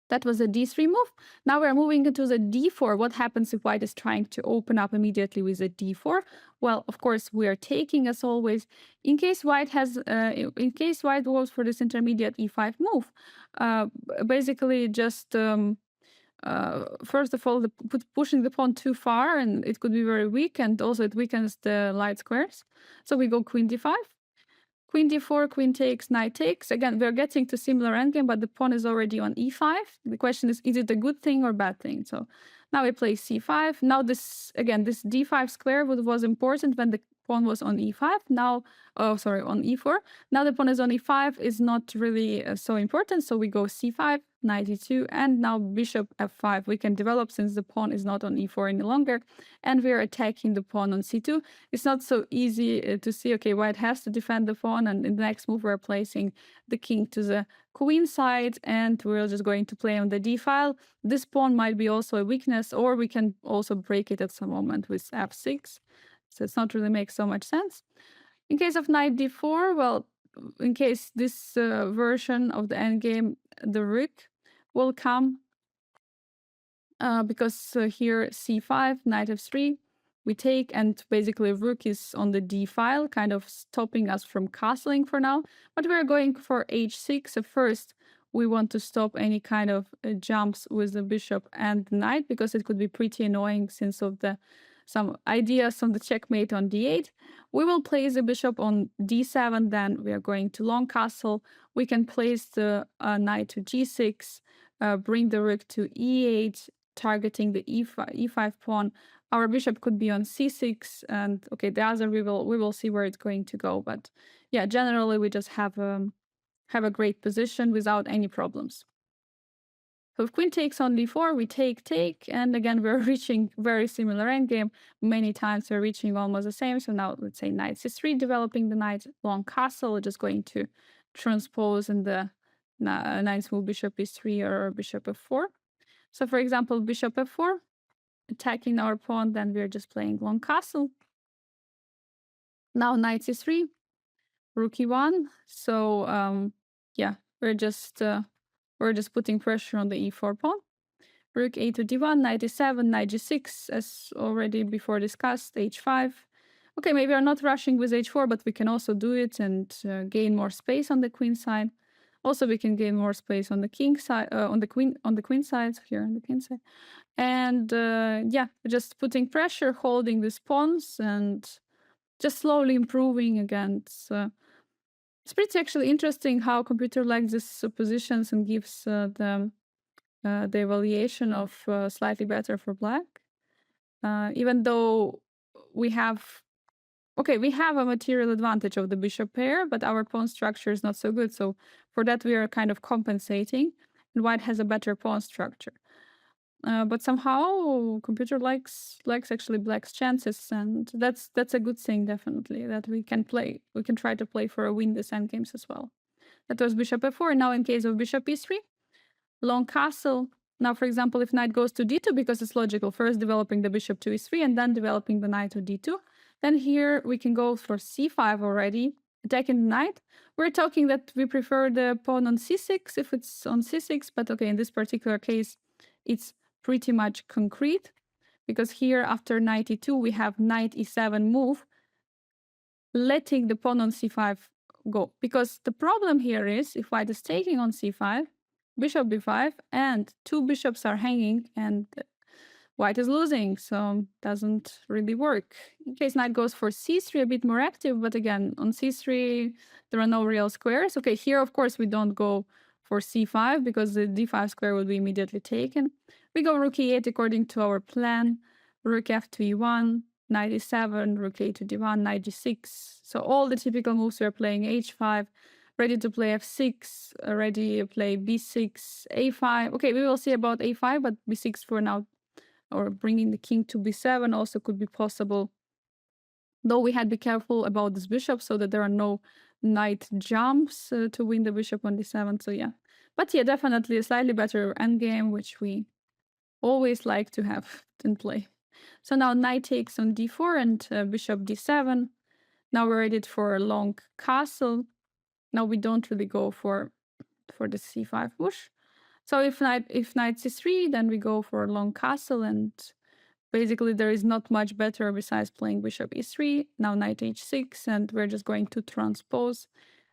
That was a d3 move. Now we're moving into the d4. What happens if white is trying to open up immediately with a d4? Well, of course, we are taking as always. In case white goes for this intermediate e5 move, basically just first of all, pushing the pawn too far, and it could be very weak, and also it weakens the light squares. So we go queen d5. Queen d4, queen takes, knight takes. Again, we're getting to similar endgame, but the pawn is already on e5. The question is it a good thing or bad thing? So now we play c5. Now this d5 square was important when the pawn was on e5. Now, on e4. Now the pawn is on e5 is not really so important. So we go c5, knight e2, and now bishop f5. We can develop since the pawn is not on e4 any longer, and we're attacking the pawn on c2. It's not so easy to see, okay, white has to defend the pawn, and in the next move we're placing the king to the queen side, and we're just going to play on the d file. This pawn might be also a weakness, or we can also break it at some moment with f6. So it's not really make so much sense. In case of knight d4, well, in case this version of the endgame, the rook will come because here c5, knight f3, we take, and basically rook is on the d file, kind of stopping us from castling for now. But we're going for h6. So first, we want to stop any kind of jumps with the bishop and the knight, because it could be pretty annoying since of some ideas on the checkmate on d8. We will place the bishop on d7, then we are going to long castle. We can place the knight to g6, bring the rook to e8, targeting the e5 pawn. Our bishop could be on c6, and okay, the other we will see where it's going to go. But yeah, generally we just have a great position without any problems. So if queen takes on d4, we take, and again, we're reaching very similar endgame. Many times we're reaching almost the same. So now let's say knight c3, developing the knight, long castle, just going to transpose in the ninth move bishop e3 or bishop f4. So for example, bishop f4, attacking our pawn, then we're just playing long castle. Now knight c3, rook e1. So yeah, we're just putting pressure on the e4 pawn. Rook a to d1, knight e7, knight g6, as already before discussed, h5. Okay, maybe we're not rushing with h4, but we can also do it and gain more space on the queen side. Also, we can gain more space on the king side, on the queen side, here on the king side. And yeah, just putting pressure, holding these pawns, and just slowly improving against. It's pretty actually interesting how computer likes these positions and gives the evaluation of slightly better for black. Even though we have we have a material advantage of the bishop pair, but our pawn structure is not so good. So for that, we are kind of compensating, and white has a better pawn structure. But somehow, computer likes actually black's chances, and that's a good thing, definitely, that we can play. We can try to play for a win this endgames as well. That was bishop f4. Now, in case of bishop e3, long castle. Now, for example, if knight goes to d2, because it's logical, first developing the bishop to e3 and then developing the knight to d2, then here we can go for c5 already, attacking the knight. We're talking that we prefer the pawn on c6 if it's on c6, but okay, in this particular case, it's pretty much concrete, because here after knight e2, we have knight e7 move, letting the pawn on c5 go. Because the problem here is, if white is taking on c5, bishop b5, and two bishops are hanging, and white is losing, so doesn't really work. In case knight goes for c3, a bit more active, but again, on c3, there are no real squares. Okay, here, of course, we don't go for c5, because the d5 square will be immediately taken. We go rook e8 according to our plan, rook f to e1, knight e7, rook a to d1, knight g6. So all the typical moves we are playing, h5, ready to play f6, ready to play b6, a5. Okay, we will see about a5, but b6 for now, or bringing the king to b7 also could be possible. Though we had to be careful about this bishop so that there are no knight jumps to win the bishop on d7. So yeah, but yeah, definitely a slightly better endgame, which we always like to have in play. So now knight takes on d4 and bishop d7. Now we're ready for a long castle. Now we don't really go for the c5 push. So if knight c3, then we go for a long castle, and basically there is not much better besides playing bishop e3. Now knight h6, and we're just going to transpose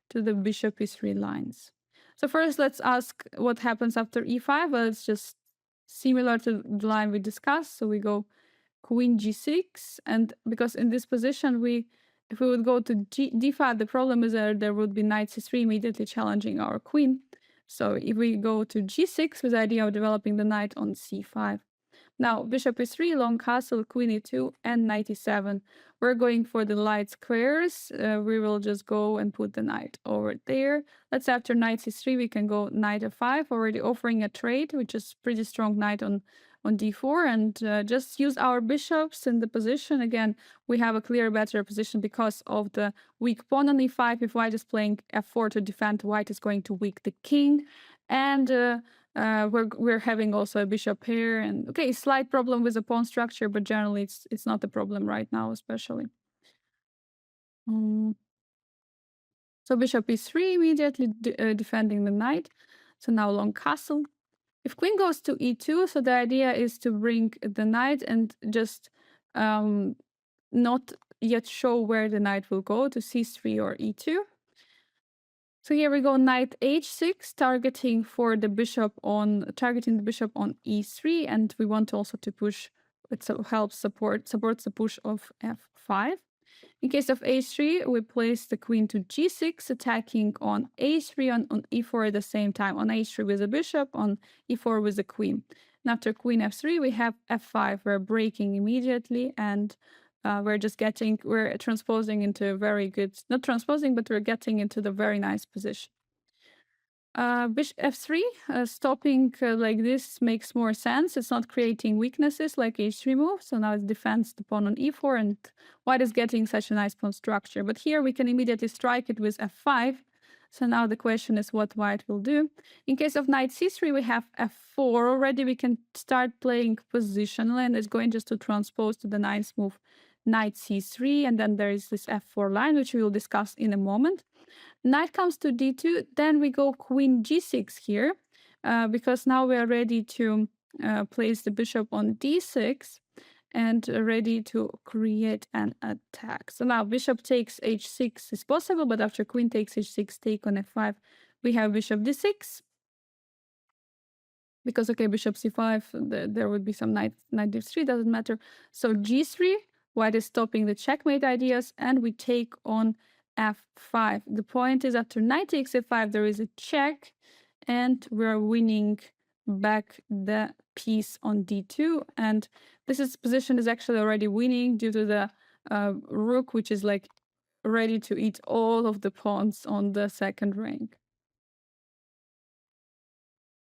to the bishop e3 lines. So first, let's ask what happens after e5. Well, it's just similar to the line we discussed. So we go queen g6, and because in this position if we would go to d5, the problem is that there would be knight c3 immediately challenging our queen. So if we go to g6 with the idea of developing the knight on c5. Now, bishop e3, long castle, queen e2, and knight e7. We're going for the light squares. We will just go and put the knight over there. Let's say after knight c3, we can go knight f5, already offering a trade, which is pretty strong knight on d4, and just use our bishops in the position. Again, we have a clear better position because of the weak pawn on e5. If white is playing f4 to defend, white is going to weak the king. And we're having also a bishop pair, and okay, slight problem with the pawn structure, but generally it's not a problem right now, especially. So bishop e3 immediately defending the knight. So now long castle. If queen goes to e2, so the idea is to bring the knight and just not yet show where the knight will go, to c3 or e2. So here we go, knight h6, targeting the bishop on e3, and we want also to push. It supports the push of f5. In case of h3, we place the queen to g6, attacking on a3 on e4 at the same time. On h3 with a bishop, on e4 with a queen. And after queen f3, we have f5. We're breaking immediately, and we're transposing into a very good, not transposing, but we're getting into the very nice position. Bishop f3, stopping like this makes more sense. It's not creating weaknesses like h3 move. So now it defends the pawn on e4, and white is getting such a nice pawn structure. But here we can immediately strike it with f5. So now the question is what white will do. In case of knight c3, we have f4 already. We can start playing positionally, and it's going just to transpose to the nice move knight c3, and then there is this f4 line, which we will discuss in a moment. Knight comes to d2, then we go queen g6 here, because now we are ready to place the bishop on d6. and ready to create an attack. So now bishop takes h6 is possible, but after queen takes h6, take on f5, we have bishop d6. Because, okay, bishop c5, there would be some knight d3, doesn't matter. So g3, white is stopping the checkmate ideas, and we take on f5. The point is after knight takes f5, there is a check, and we're winning back the piece on d2. And this position is actually already winning due to the rook, which is like ready to eat all of the pawns on the second rank.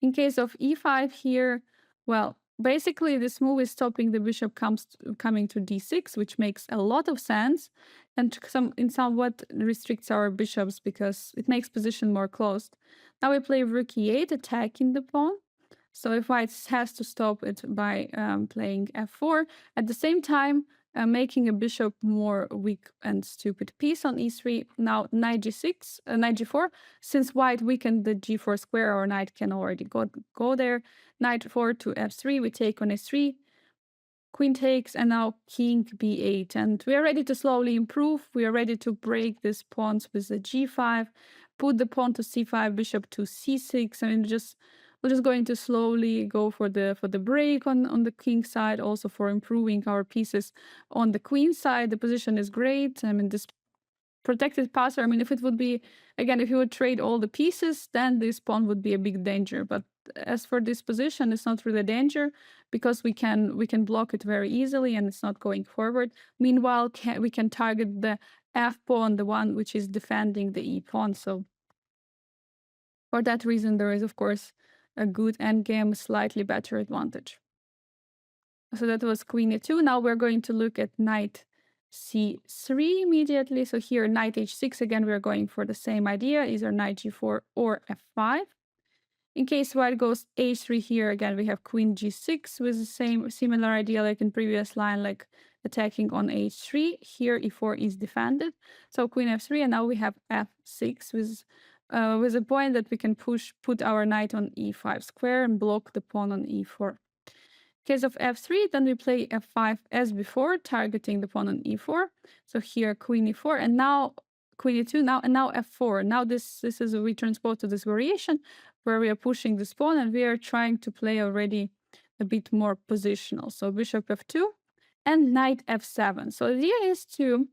In case of e5 here, well, basically this move is stopping the bishop coming to d6, which makes a lot of sense, and somewhat restricts our bishops because it makes position more closed. Now we play rook e8, attacking the pawn. So if white has to stop it by playing f4, at the same time making a bishop more weak and stupid piece on e3. Now knight g6, knight g4. Since white weakened the g4 square, our knight can already go there. Knight 4 to f3, we take on s3. Queen takes, and now king b8. And we are ready to slowly improve. We are ready to break these pawns with the g5, put the pawn to c5, bishop to c6. I mean, we're just going to slowly go for the break on the king side, also for improving our pieces on the queen side. The position is great. I mean, this protected passer, I mean, if it would be, again, if you would trade all the pieces, then this pawn would be a big danger. But as for this position, it's not really a danger because we can block it very easily and it's not going forward. Meanwhile, we can target the f pawn, the one which is defending the e pawn. So for that reason, there is, of course, a good endgame, slightly better advantage. So that was queen e2. Now we're going to look at knight c3 immediately. So here, knight h6, again, we're going for the same idea, either knight g4 or f5. In case white goes h3 here, again, we have queen g6 with the similar idea like in previous line, like attacking on h3. Here, e4 is defended. So queen f3, and now we have f6 with a point that we can put our knight on e5 square and block the pawn on e4. Case of f3, then we play f5 as before, targeting the pawn on e4. So here queen e4, and now queen e2, now f4. Now this is we transpose to this variation where we are pushing this pawn and we are trying to play already a bit more positional. So bishop f2 and knight f7. So the idea is to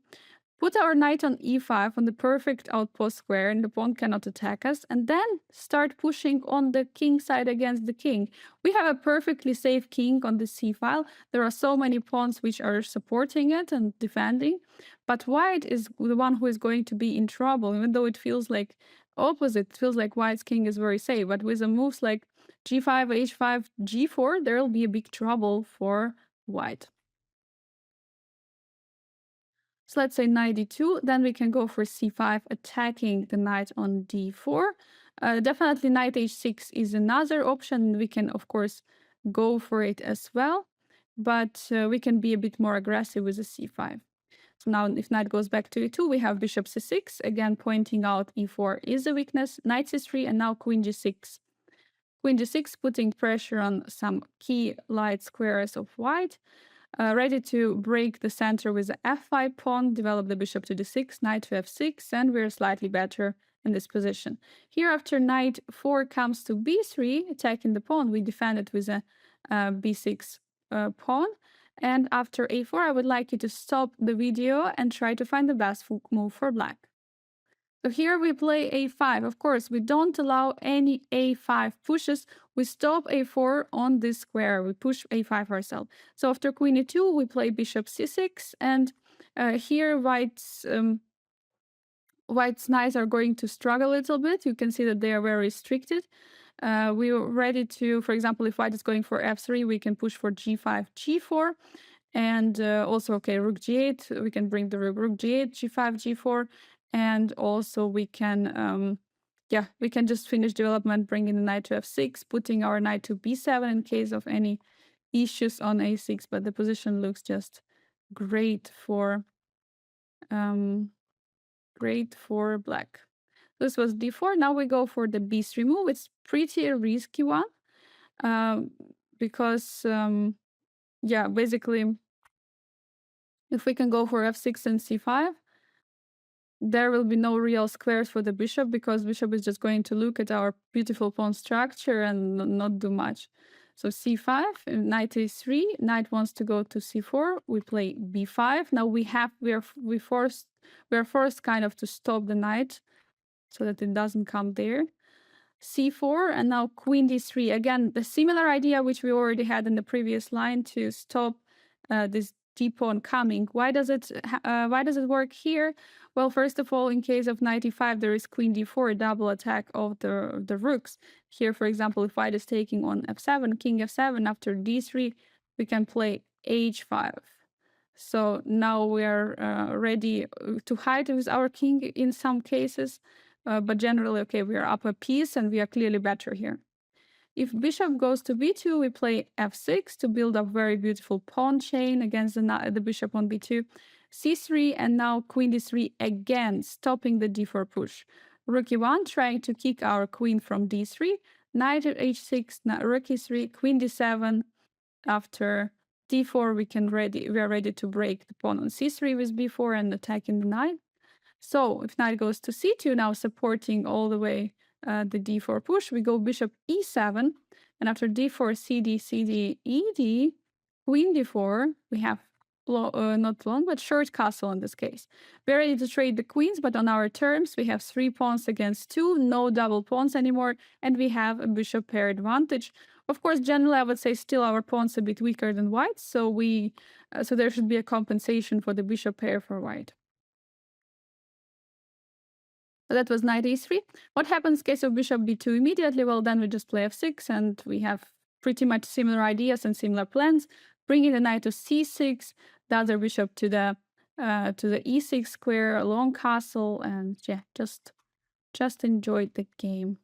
put our knight on e5 on the perfect outpost square, and the pawn cannot attack us, and then start pushing on the king side against the king. We have a perfectly safe king on the c file. There are so many pawns which are supporting it and defending, but white is the one who is going to be in trouble, even though it feels like opposite. It feels like white's king is very safe, but with the moves like g5, h5, g4, there will be a big trouble for white. So let's say knight d2, then we can go for c5, attacking the knight on d4. Definitely knight h6 is another option. We can, of course, go for it as well, but we can be a bit more aggressive with the c5. So now if knight goes back to e2, we have bishop c6, again pointing out e4 is a weakness, knight c3, and now queen g6. Queen g6 putting pressure on some key light squares of white. Ready to break the center with the f5 pawn, develop the bishop to d6, knight to f6, and we're slightly better in this position. Here, after knight 4 comes to b3, attacking the pawn, we defend it with a b6 pawn. And after a4, I would like you to stop the video and try to find the best move for black. So here we play a5. Of course, we don't allow any a5 pushes. We stop a4 on this square. We push a5 ourselves. So after queen e2, we play bishop c6. And here white's knights are going to struggle a little bit. You can see that they are very restricted. We are ready to, for example, if white is going for f3, we can push for g5, g4. And also, okay, rook g8, we can bring the rook g8, g5, g4. And also we can, we can just finish development, bringing the knight to f6, putting our knight to b7 in case of any issues on a6. But the position looks just great for black. This was d4. Now we go for the b3 move. It's pretty a risky one because, basically If we can go for f6 and c5, there will be no real squares for the bishop because bishop is just going to look at our beautiful pawn structure and not do much. So c5, knight a3, knight wants to go to c4. We play b5. Now we are forced kind of to stop the knight so that it doesn't come there. c4 and now queen d3. Again, the similar idea which we already had in the previous line to stop this d pawn coming. Why does it work here? Well, first of all, in case of knight e5, there is queen d4, a double attack of the rooks. Here, for example, if white is taking on f7, king f7, after d3, we can play h5. So now we are ready to hide with our king in some cases, but generally, okay, we are up a piece and we are clearly better here. If bishop goes to b2, we play f6 to build up very beautiful pawn chain against the bishop on b2, c3, and now queen d3 again, stopping the d4 push. Rook e1 trying to kick our queen from d3, knight h6, rook e3, queen d7. After d4, we are ready to break the pawn on c3 with b4 and attacking the knight. So if knight goes to c2, now supporting all the way the d4 push, we go bishop e7, and after d4, cd, cd, ed, queen d4, we have not long, but short castle in this case. We're ready to trade the queens, but on our terms, we have 3 pawns against 2, no double pawns anymore, and we have a bishop pair advantage. Of course, generally, I would say still our pawn's a bit weaker than white, so so there should be a compensation for the bishop pair for white. So that was knight e3. What happens in case of bishop b2 immediately? Well, then we just play f6, and we have pretty much similar ideas and similar plans. Bringing the knight to c6, the other bishop to the e6 square, a long castle, and yeah, just enjoyed the game.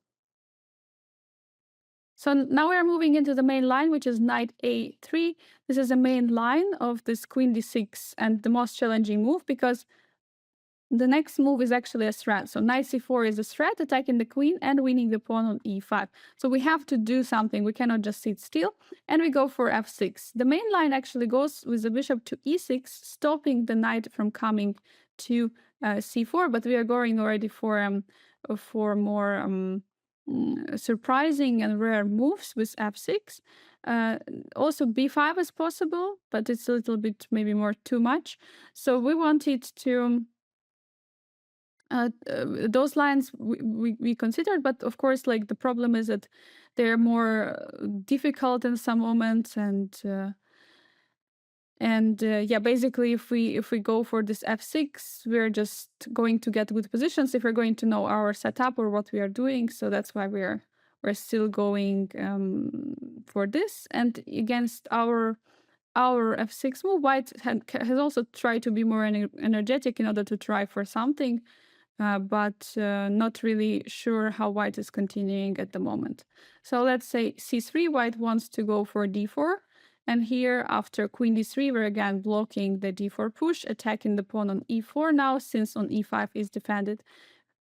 So now we're moving into the main line, which is knight a3. This is the main line of this queen d6 and the most challenging move because the next move is actually a threat. So knight c4 is a threat, attacking the queen and winning the pawn on e5. So we have to do something. We cannot just sit still. And we go for f6. The main line actually goes with the bishop to e6, stopping the knight from coming to c4. But we are going already for more surprising and rare moves with f6. Also b5 is possible, but it's a little bit maybe more too much. So we wanted to those lines we considered, but of course, like the problem is that they're more difficult in some moments, and yeah, basically, if we go for this f6, we're just going to get good positions if we're going to know our setup or what we are doing. So that's why we're still going for this, and against our f6 move, white has also tried to be more energetic in order to try for something. But not really sure how white is continuing at the moment. So let's say c3, white wants to go for d4. And here, after queen d3, we're again blocking the d4 push, attacking the pawn on e4 now, since on e5 is defended.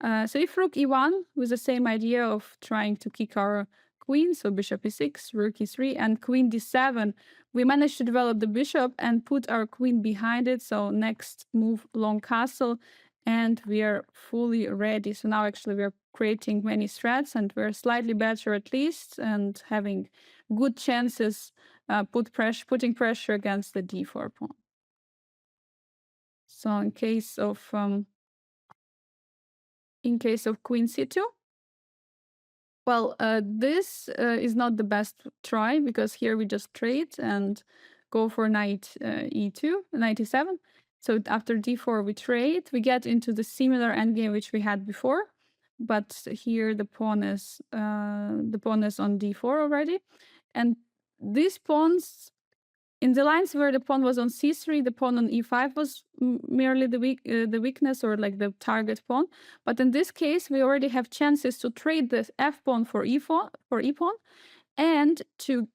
So if rook e1, with the same idea of trying to kick our queen, so bishop e6, rook e3, and queen d7, we managed to develop the bishop and put our queen behind it. So next move, long castle, and we are fully ready. So now actually we're creating many threats, and we're slightly better at least, and having good chances putting pressure against the d4 pawn. So in case of queen c2, well, this is not the best try, because here we just trade and go for knight e2, knight e7. So after d4 we trade, we get into the similar endgame which we had before, but here the pawn is on d4 already, and these pawns in the lines where the pawn was on c3, the pawn on e5 was merely the weakness, or like the target pawn. But in this case, we already have chances to trade the f pawn for e pawn, and to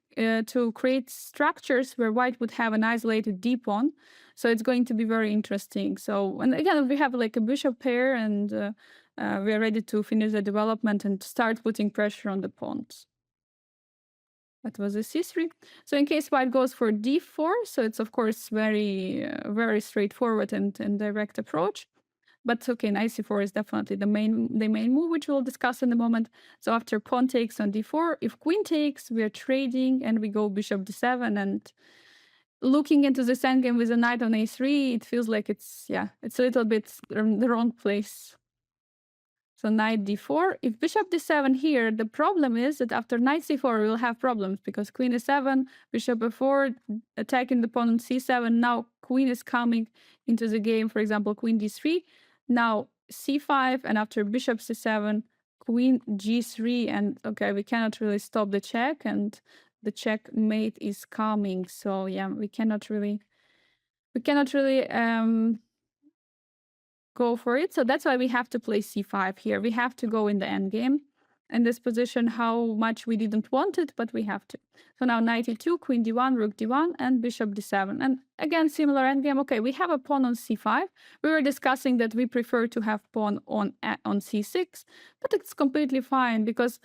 create structures where white would have an isolated d pawn. So it's going to be very interesting. So, and again, we have like a bishop pair, and we are ready to finish the development and start putting pressure on the pawns. That was a c3. So in case white goes for d4, so it's of course very straightforward and direct approach. But okay, knight c4 is definitely the main move, which we'll discuss in a moment. So after pawn takes on d4, if queen takes, we are trading and we go bishop d7. And looking into this endgame with a knight on a3, it feels like it's a little bit the wrong place. So knight d4. If bishop d7 here, the problem is that after knight c4, we'll have problems because queen e7, bishop e4, attacking the pawn on c7. Now queen is coming into the game, for example, queen d3. Now c5, and after bishop c7, queen g3. And okay, we cannot really stop the check, and the checkmate is coming. So yeah, we cannot really go for it. So that's why we have to play c5 here. We have to go in the endgame. In this position, how much we didn't want it, but we have to. So now knight e2, queen d1, rook d1, and bishop d7. And again, similar endgame. Okay, we have a pawn on c5. We were discussing that we prefer to have pawn on c6, but it's completely fine because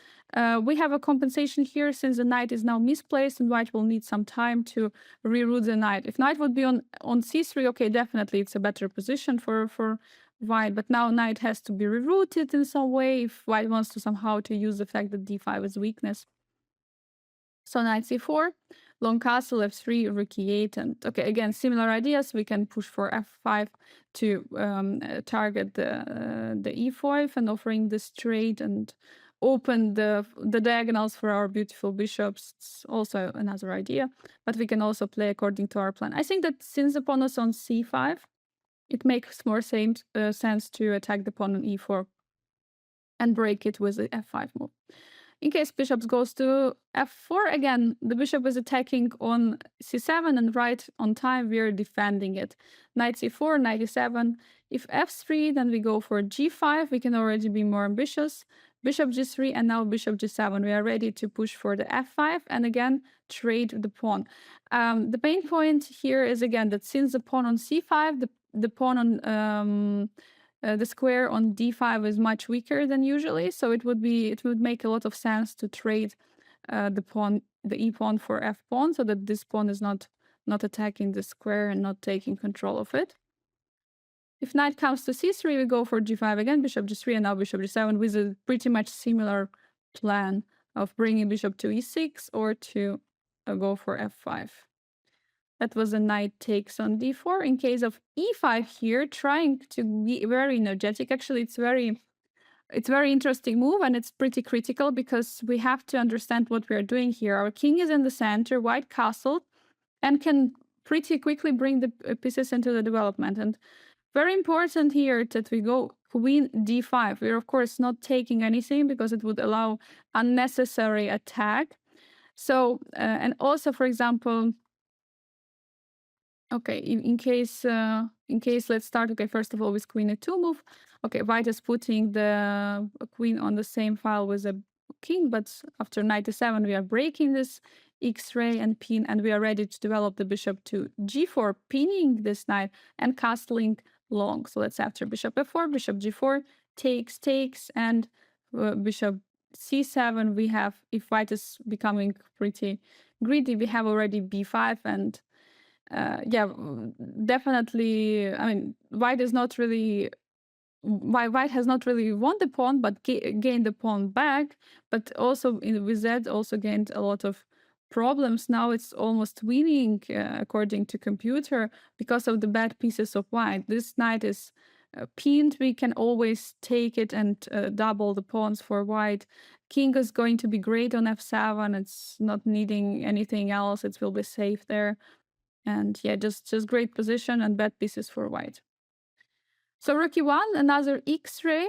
we have a compensation here since the knight is now misplaced and white will need some time to reroute the knight. If knight would be on c3, okay, definitely it's a better position for white, but now knight has to be rerouted in some way if white wants to somehow to use the fact that d5 is weakness. So knight c4, long castle, f3, rook e8, and okay, again, similar ideas. We can push for f5 to target the e5 and offering this trade and open the diagonals for our beautiful bishops. It's also another idea, but we can also play according to our plan. I think that since the pawn is on c5, it makes more sense to attack the pawn on e4 and break it with the f5 move. In case bishop goes to f4, again, the bishop is attacking on c7, and right on time we're defending it. Knight c4, knight e7. If f3, then we go for g5. We can already be more ambitious. Bishop g3, and now bishop g7. We are ready to push for the f5, and again, trade the pawn. The main point here is, again, that since the pawn on c5, the pawn on the square on d5 is much weaker than usually, so it would make a lot of sense to trade the e pawn for f pawn, so that this pawn is not attacking the square and not taking control of it. If knight comes to c3, we go for g5 again, bishop g3, and now bishop g7 with a pretty much similar plan of bringing bishop to e6 or to go for f5. That was a knight takes on d4. In case of e5 here, trying to be very energetic. Actually, it's very interesting move, and it's pretty critical because we have to understand what we are doing here. Our king is in the center, white castle, and can pretty quickly bring the pieces into the development. And very important here that we go queen d5. We're of course not taking anything because it would allow unnecessary attack. So, and also, for example, okay, in case, let's start, okay, first of all, with queen e2 move. Okay, white is putting the queen on the same file with the king, but after knight e7, we are breaking this x-ray and pin, and we are ready to develop the bishop to g4, pinning this knight and castling long. So let's after bishop f4, bishop g4, takes, and bishop c7, we have, if white is becoming pretty greedy, we have already b5, and yeah, definitely. I mean, white has not really won the pawn, but gained the pawn back. But also with that, also gained a lot of problems. Now it's almost winning according to computer because of the bad pieces of white. This knight is pinned. We can always take it and double the pawns for white. King is going to be great on f7. It's not needing anything else. It will be safe there. And yeah, just great position and bad pieces for white. So rook e1, another x-ray,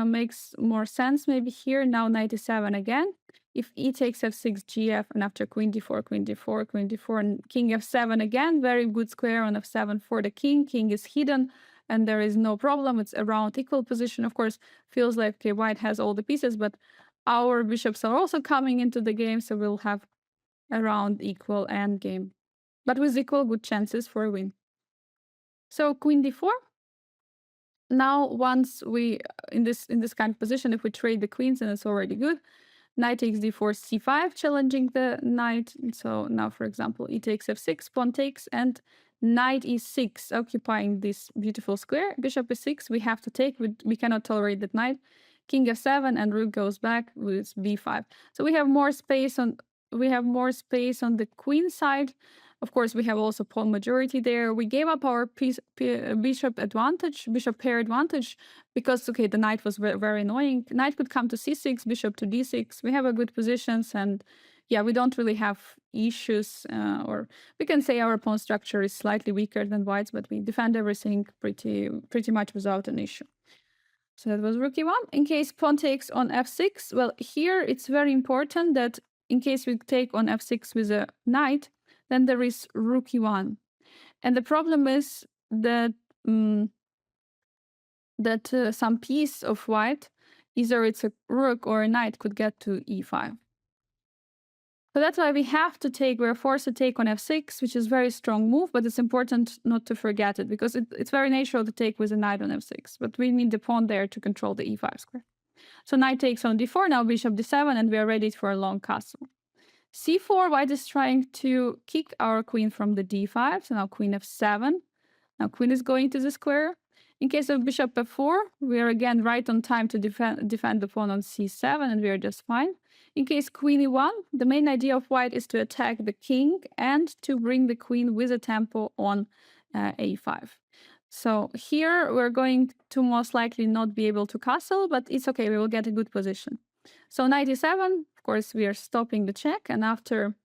makes more sense maybe here. Now knight e7 again. If e takes f6, gf, and after queen d4, queen d4, queen d4, and king f7 again, very good square on f7 for the king. King is hidden, and there is no problem. It's around equal position. Of course, feels like okay, white has all the pieces, but our bishops are also coming into the game, so we'll have around equal endgame, but with equal good chances for a win. So queen d4. Now, once we in this kind of position, if we trade the queens, then it's already good. knight takes d4, c5, challenging the knight. So now, for example, e takes f6, pawn takes, and knight e6, occupying this beautiful square. Bishop e6, we have to take. We cannot tolerate that knight. King f7, and rook goes back with b5. So we have more space on the queen side. Of course, we have also pawn majority there. We gave up our bishop advantage, bishop pair advantage, because, okay, the knight was very annoying. Knight could come to c6, bishop to d6. We have a good positions, and yeah, we don't really have issues, or we can say our pawn structure is slightly weaker than white's, but we defend everything pretty much without an issue. So that was rook e1. In case pawn takes on f6, well, here it's very important that in case we take on f6 with a knight, then there is rook e1. And the problem is that some piece of white, either it's a rook or a knight, could get to e5. So that's why we're forced to take on f6, which is a very strong move, but it's important not to forget it, because it's very natural to take with a knight on f6, but we need the pawn there to control the e5 square. So knight takes on d4, now bishop d7, and we are ready for a long castle. c4, white is trying to kick our queen from the d5, so now queen f7. Now queen is going to the square. In case of bishop f4, we are again right on time to defend the pawn on c7, and we are just fine. In case queen e1, the main idea of white is to attack the king and to bring the queen with a tempo on a5. So here we're going to most likely not be able to castle, but it's okay, we will get a good position. So knight e7, of course, we are stopping the check, and after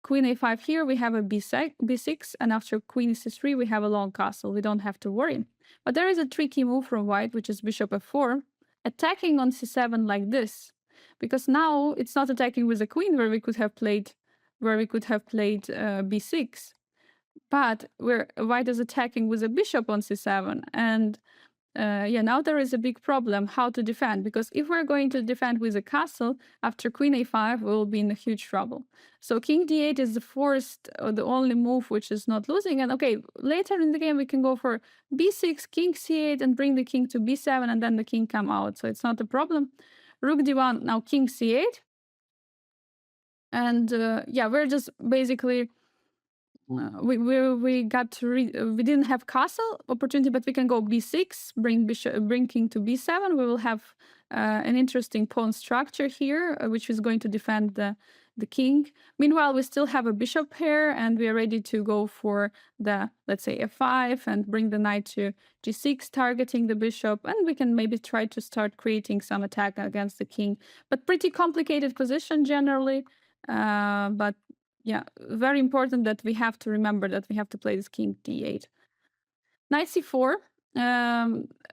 queen a5 here, we have a b6, and after queen c3, we have a long castle. We don't have to worry. But there is a tricky move from white, which is bishop f4, attacking on c7 like this, because now it's not attacking with a queen where we could have played b6, but where white is attacking with a bishop on c7, and now there is a big problem how to defend, because if we're going to defend with a castle after queen a5, we will be in a huge trouble. So king d8 is the only move which is not losing. And okay, later in the game we can go for b6, king c8, and bring the king to b7, and then the king come out. So it's not a problem. Rook d1, now king c8, and we're just basically. We didn't have castle opportunity, but we can go b6, bring king to b7. We will have an interesting pawn structure here, which is going to defend the king. Meanwhile, we still have a bishop pair, and we are ready to go for the, let's say, f5 and bring the knight to g6, targeting the bishop, and we can maybe try to start creating some attack against the king. But pretty complicated position generally, but yeah, very important that we have to remember that we have to play this king d8. Knight c4.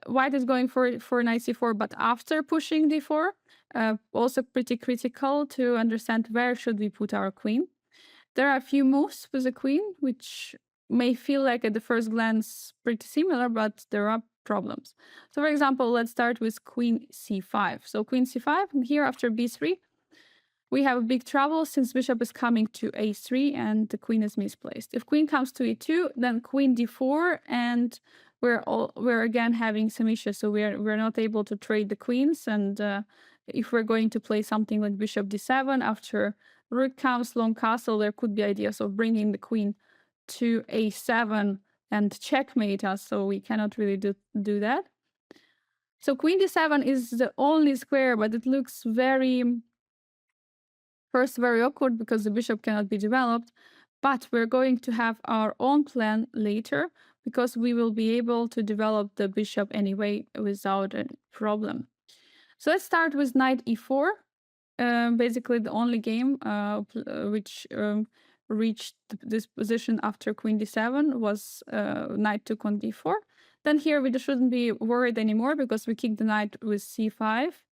White is going for knight c4, but after pushing d4. Also pretty critical to understand where should we put our queen. There are a few moves with the queen, which may feel like at the first glance pretty similar, but there are problems. So for example, let's start with queen c5. So queen c5, and here after b3, we have a big trouble since bishop is coming to a3 and the queen is misplaced. If queen comes to e2, then queen d4, and we're again having some issues. So we're not able to trade the queens, and if we're going to play something like bishop d7 after rook comes long castle, there could be ideas of bringing the queen to a7 and checkmate us. So we cannot really do that. So queen d7 is the only square, but it looks very awkward because the bishop cannot be developed, but we're going to have our own plan later because we will be able to develop the bishop anyway without a problem. So let's start with knight e4. Basically the only game which reached this position after queen d7 was knight took on d4. Then here we shouldn't be worried anymore because we kick the knight with c5,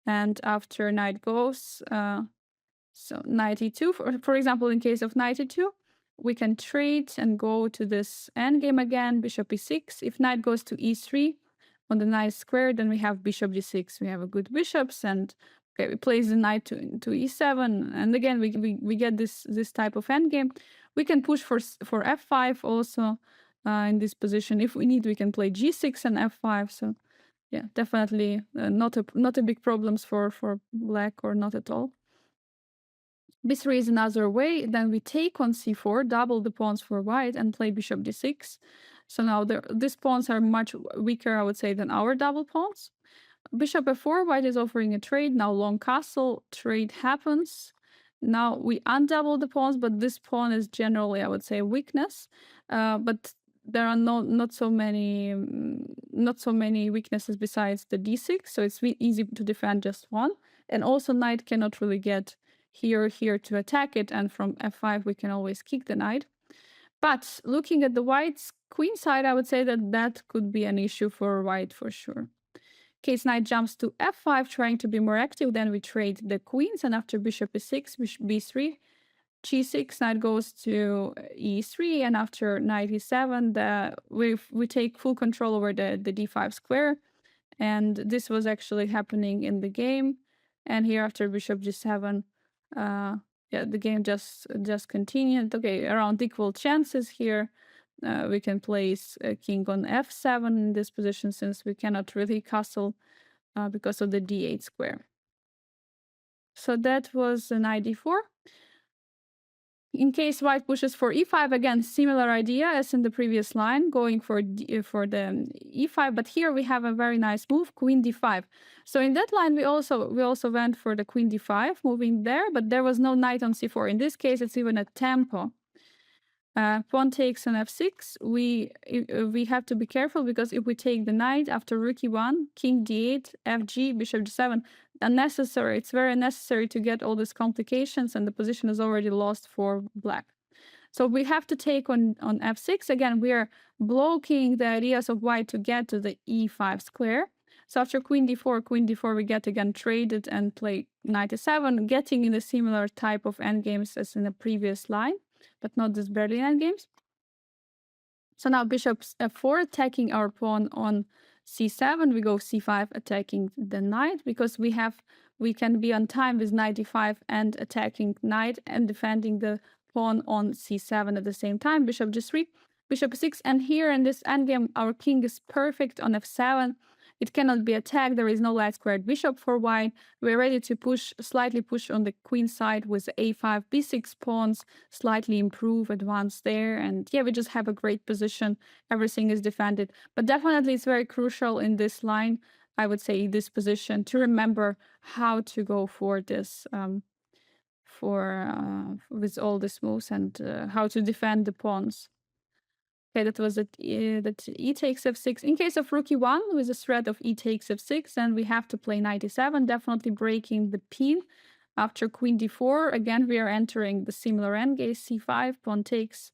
and after knight goes, so knight e2, for example, in case of knight e2, we can trade and go to this endgame again, bishop e6. If knight goes to e3 on the knight square, then we have bishop d6. We have a good bishops, and okay, we place the knight to e7, and again we get this type of endgame. We can push for f5 also in this position. If we need, we can play g6 and f5. So yeah, definitely not a big problems for black, or not at all. b3 is another way. Then we take on c4, double the pawns for white, and play bishop d6. So now these pawns are much weaker, I would say, than our double pawns. Bishop f4, white is offering a trade. Now long castle, trade happens. Now we undouble the pawns, but this pawn is generally, I would say, a weakness. But there are not so many weaknesses besides the d6, so it's easy to defend just one. And also knight cannot really get here to attack it, and from f5 we can always kick the knight. But looking at the white's queen side, I would say that could be an issue for white for sure. Case knight jumps to f5, trying to be more active. Then we trade the queens, and after bishop e6, bishop b3, g6, knight goes to e3, and after knight e7, we take full control over the d5 square, and this was actually happening in the game. And here after bishop g7, the game just continued. Okay, around equal chances here. We can place king on f7 in this position, since we cannot really castle because of the d8 square. So that was knight d4. In case white pushes for e5, again, similar idea as in the previous line, going for the e5, but here we have a very nice move, queen d5. So in that line, we also went for the queen d5, moving there, but there was no knight on c4. In this case, it's even a tempo. Pawn takes on f6. We have to be careful, because if we take the knight after rook e1, king d8, fg, bishop g7, unnecessary. It's very necessary to get all these complications, and the position is already lost for black. So we have to take on f6. Again, we are blocking the ideas of white to get to the e5 square. So after queen d4, we get again traded and play knight e7, getting in a similar type of endgames as in the previous line, but not this Berlin endgames. So now bishop f4, attacking our pawn on c7. We go c5, attacking the knight, because we can be on time with knight d5 and attacking knight and defending the pawn on c7 at the same time. Bishop g3, bishop e6, and here in this endgame, our king is perfect on f7. It cannot be attacked. There is no light squared bishop for white. We're ready to slightly push on the queen side with a5, b6 pawns, slightly improve, advance there. And yeah, we just have a great position. Everything is defended. But definitely it's very crucial in this line, I would say, this position, to remember how to go for this, with all these moves, and how to defend the pawns. Okay, that was that e takes f6. In case of rook e1, with the threat of e takes f6, then we have to play knight e7, definitely breaking the pin. After queen d4, again, we are entering the similar endgame, c5, pawn takes.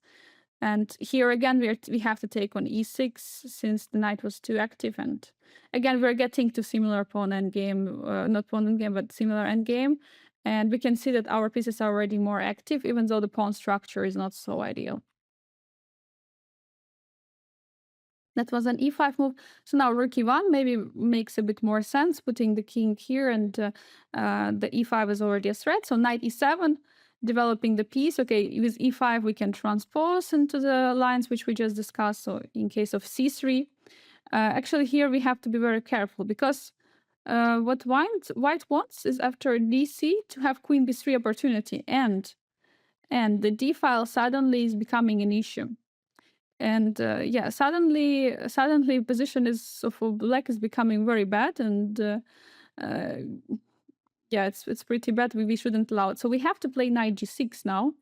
And here again, we have to take on e6, since the knight was too active. And again, we're getting to similar pawn endgame, not pawn endgame, but similar endgame. And we can see that our pieces are already more active, even though the pawn structure is not so ideal. That was an e5 move. So now rook e1 maybe makes a bit more sense, putting the king here, and the e5 is already a threat. So knight e7, developing the piece. Okay, with e5 we can transpose into the lines which we just discussed. So in case of c3, actually here we have to be very careful, because what white wants is after dc to have queen b3 opportunity, and the d file suddenly is becoming an issue. And yeah, suddenly position is for black is becoming very bad, and yeah, it's pretty bad. We shouldn't allow it. So we have to play knight g6 now.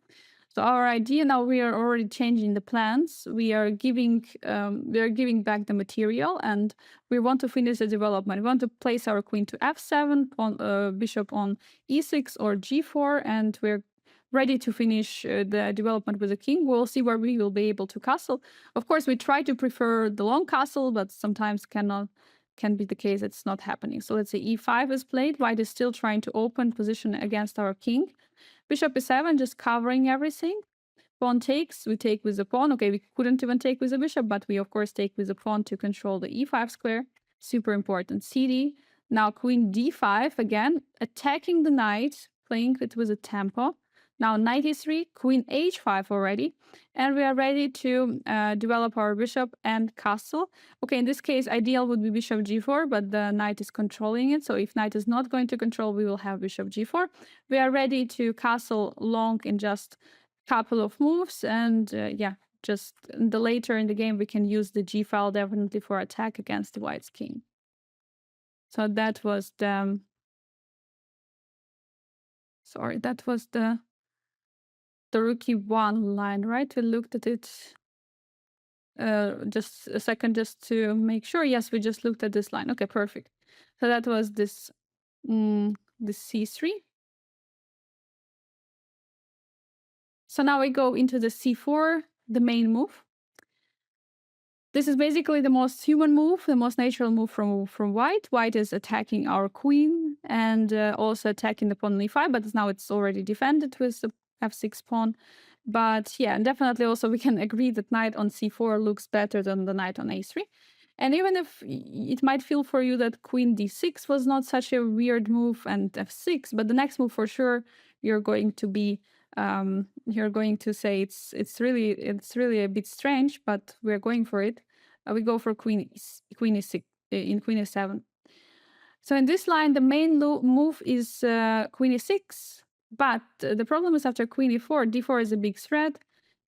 So our idea now, we are already changing the plans. We are giving back the material, and we want to finish the development. We want to place our queen to f7, bishop on e6 or g4, and we're ready to finish the development with the king. We'll see where we will be able to castle. Of course, we try to prefer the long castle, but sometimes can be the case it's not happening. So let's say e5 is played. White is still trying to open position against our king. Bishop e7, just covering everything. Pawn takes, we take with the pawn. Okay, we couldn't even take with the bishop, but we of course take with the pawn to control the e5 square. Super important. cd. Now queen d5, again, attacking the knight, playing it with a tempo. Now knight e3, queen h5 already, and we are ready to develop our bishop and castle. Okay, in this case, ideal would be bishop g4, but the knight is controlling it. So if knight is not going to control, we will have bishop g4. We are ready to castle long in just a couple of moves, and yeah, just the later in the game, we can use the g file definitely for attack against the white's king. So that was the, sorry, that was the rook e1 line, right? We looked at it just a second just to make sure. Yes, we just looked at this line. Okay, perfect. So that was this, this c3. So now we go into the c4, the main move. This is basically the most human move, the most natural move from white. White is attacking our queen and also attacking the pawn on e5, but now it's already defended with the f6 pawn. But yeah, and definitely also we can agree that knight on c4 looks better than the knight on a3. And even if it might feel for you that queen d6 was not such a weird move and f6, but the next move for sure you're going to be you're going to say it's really a bit strange, but we're going for it. We go for queen e6 in queen e7. So in this line, the main move is queen e6, but the problem is after queen e4, d4 is a big threat,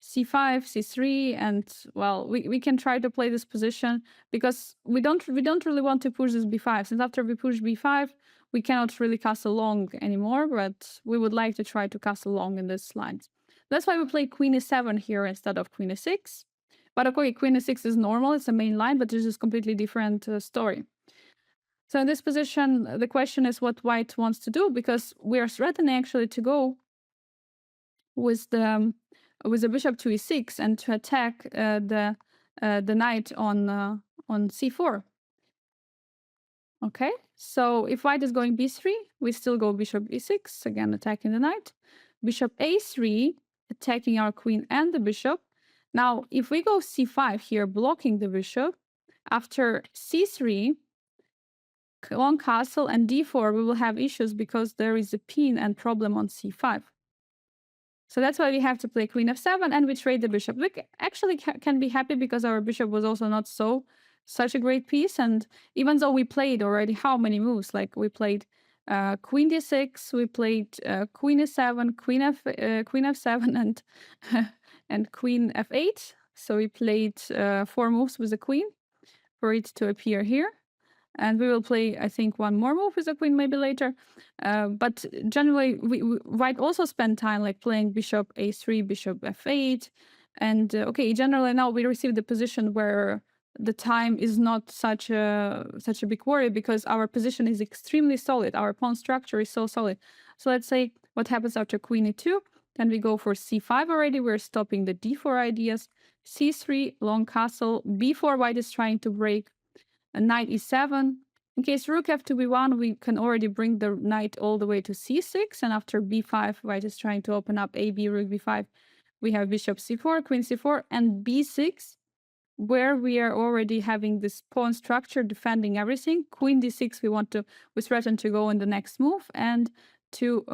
c5, c3, and well, we can try to play this position because we don't really want to push this b5. Since after we push b5, we cannot really castle long anymore, but we would like to try to castle long in this line. That's why we play queen e7 here instead of queen e6. But okay, queen e6 is normal, it's a main line, but this is completely different story. So in this position, the question is what white wants to do, because we are threatening actually to go with the bishop to e6 and to attack the knight on c4. Okay, so if white is going b3, we still go bishop e6, again attacking the knight. Bishop a3, attacking our queen and the bishop. Now, if we go c5 here, blocking the bishop, after c3, long castle, and d4, we will have issues because there is a pin and problem on c5. So that's why we have to play queen f7 and we trade the bishop. We actually can be happy because our bishop was also not such a great piece. And even though we played already how many moves, like we played queen d6, we played queen e7, queen f7, and and queen f8. So we played 4 moves with the queen for it to appear here. And we will play, I think, one more move with the queen maybe later. But generally, we white also spend time like playing bishop a3, bishop f8. And okay, generally now we receive the position where the time is not such a big worry because our position is extremely solid. Our pawn structure is so solid. So let's say what happens after queen e2. Then we go for c5 already. We're stopping the d4 ideas. c3, long castle. b4, white is trying to break. Knight e7. In case rook f2 b1, we can already bring the knight all the way to c6. And after b5, white is trying to open up a, b, rook b5. We have bishop c4, queen c4, and b6, where we are already having this pawn structure defending everything. Queen d6, we threaten to go in the next move. And to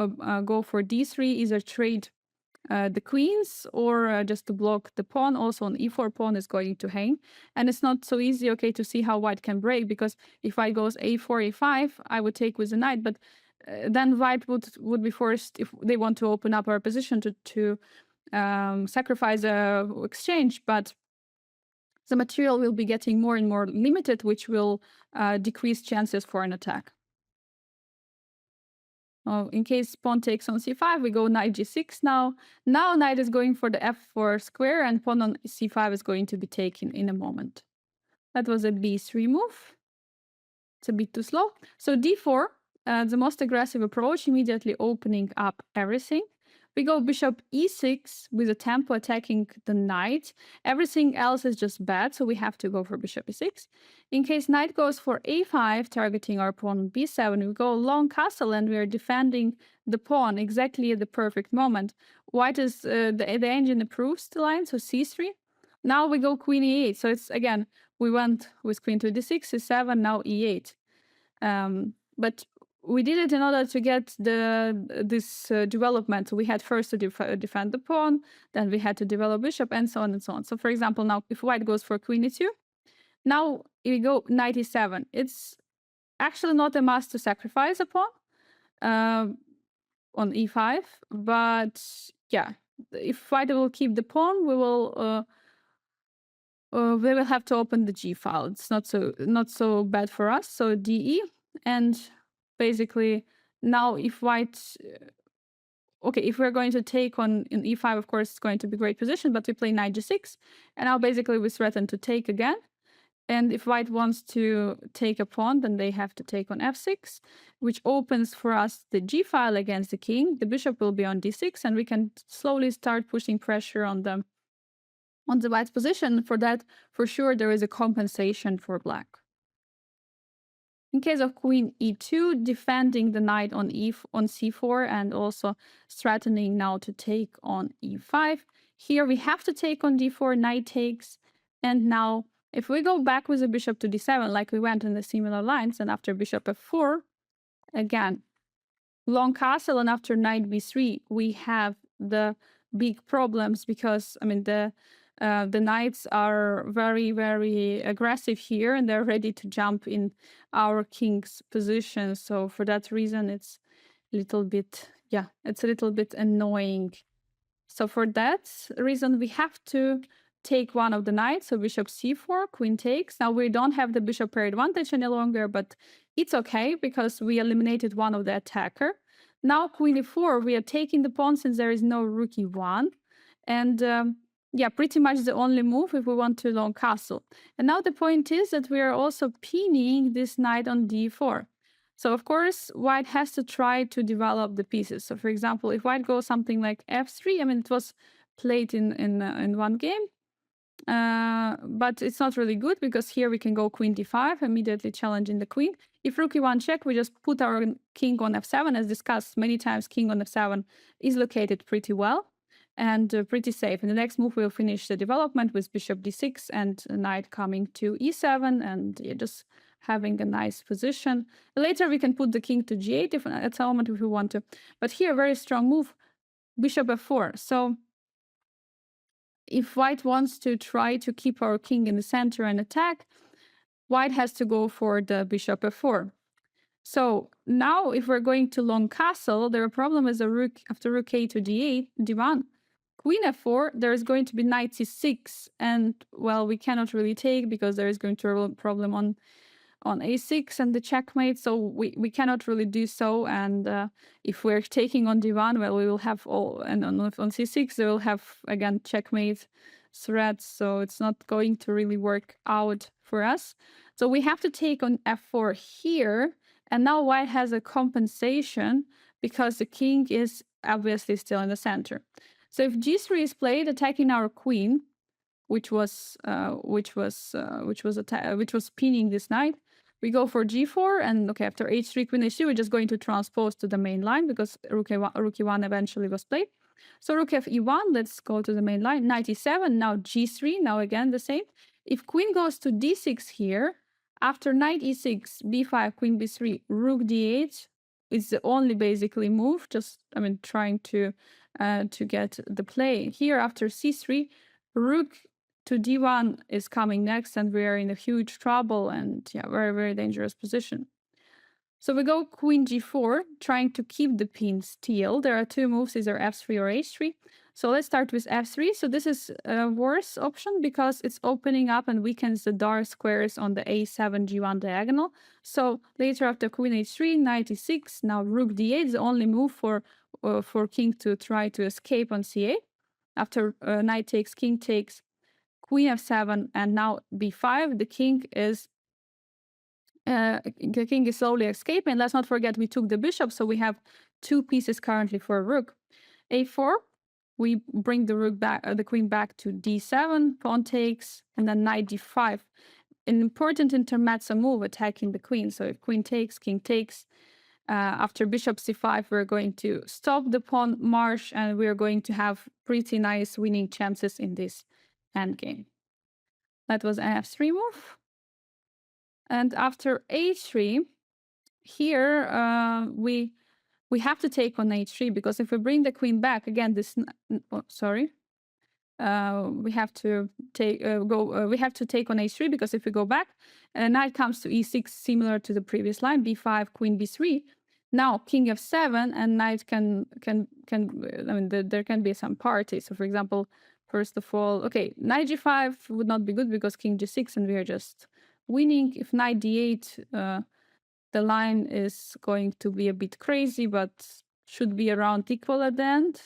go for d3, either trade the queens or just to block the pawn. Also on e4, pawn is going to hang, and it's not so easy, okay, to see how white can break, because if white goes a4, a5, I would take with the knight, but then white would be forced, if they want to open up our position, to sacrifice a exchange, but the material will be getting more and more limited, which will decrease chances for an attack. In case pawn takes on c5, we go knight g6 now. Now knight is going for the f4 square, and pawn on c5 is going to be taken in a moment. That was a b3 move. It's a bit too slow. So d4, the most aggressive approach, immediately opening up everything. We go bishop e6 with a tempo attacking the knight. Everything else is just bad, so we have to go for bishop e6. In case knight goes for a5, targeting our pawn on b7, we go long castle and we are defending the pawn exactly at the perfect moment. White is, the engine approves the line, so c3. Now we go queen e8, so it's, again, we went with queen to d6, c7, now e8. But we did it in order to get this development. We had first to defend the pawn, then we had to develop bishop, and so on and so on. So for example, now if white goes for queen e2, now we go knight e7. It's actually not a must to sacrifice a pawn on e5, but yeah, if white will keep the pawn, we will have to open the g file. It's not so bad for us. So de, and basically now if white okay, if we're going to take on in e5, of course it's going to be great position, but we play knight g6, and now basically we threaten to take again. And if white wants to take a pawn, then they have to take on f6, which opens for us the g file against the king. The bishop will be on d6, and we can slowly start pushing pressure on the white's position. For that, for sure, there is a compensation for black. In case of queen e2, defending the knight on c4, and also threatening now to take on e5. Here we have to take on d4, knight takes, and now if we go back with the bishop to d7, like we went in the similar lines, and after bishop f4, again, long castle, and after knight b3, we have the big problems because, I mean, the knights are very, very aggressive here, and they're ready to jump in our king's position. So for that reason, it's a little bit, yeah, it's a little bit annoying. So for that reason, we have to take one of the knights. So bishop c4, queen takes. Now we don't have the bishop pair advantage any longer, but it's okay because we eliminated one of the attacker. Now queen e4, we are taking the pawn since there is no rook e1. And yeah, pretty much the only move if we want to long castle. And now the point is that we are also pinning this knight on d4. So of course, white has to try to develop the pieces. So for example, if white goes something like f3, I mean, it was played in one game, but it's not really good because here we can go queen d5, immediately challenging the queen. If rook e1 check, we just put our king on f7. As discussed many times, king on f7 is located pretty well and pretty safe. In the next move, we'll finish the development with bishop d6 and knight coming to e7, and yeah, just having a nice position. Later, we can put the king to g8 if, at some moment if we want to. But here, very strong move, bishop f4. So if white wants to try to keep our king in the center and attack, white has to go for the bishop f4. So now if we're going to long castle, the problem is a rook after rook a to d8, d1. Queen f4, there is going to be knight c6, and well, we cannot really take because there is going to be a problem on a6 and the checkmate, so we cannot really do so. And if we're taking on d1, well, we will have all, and on c6 they will have again checkmate threats, so it's not going to really work out for us. So we have to take on f4 here, and now white has a compensation because the king is obviously still in the center. So if g3 is played, attacking our queen, which was pinning this knight, we go for g4, and okay, after h3, queen h2, we're just going to transpose to the main line because rook e1 eventually was played. So rook f e1, let's go to the main line. Knight e7, now g3, now again the same. If queen goes to d6 here, after knight e6, b5, queen b3, rook d8 is the only basically move, just, I mean, trying to get the play. Here after c3, rook to d1 is coming next, and we are in a huge trouble, and yeah, very, very dangerous position. So we go queen g4, trying to keep the pin still. There are two moves, either f3 or h3. So let's start with f3. So this is a worse option because it's opening up and weakens the dark squares on the a7 g1 diagonal. So later after queen h3, knight e6, now rook d8, the only move for king to try to escape on c8. After knight takes, king takes, queen f7, and now b5, the king is slowly escaping. Let's not forget we took the bishop, so we have two pieces currently for a rook. a4, we bring the rook back, the queen back to d7, pawn takes, and then knight d5. An important intermezzo move, attacking the queen. So if queen takes, king takes. After bishop c5, we're going to stop the pawn march, and we're going to have pretty nice winning chances in this endgame. That was an f3 move. And after h3, here we have to take on h3 because if we bring the queen back again, sorry, we have to take we have to take on h3 because if we go back and knight comes to e6, similar to the previous line, b5, queen b3. Now king f7 and knight can I mean there can be some party. So for example, first of all, okay, knight g5 would not be good because king g6 and we are just winning. If knight d8, the line is going to be a bit crazy, but should be around equal at the end.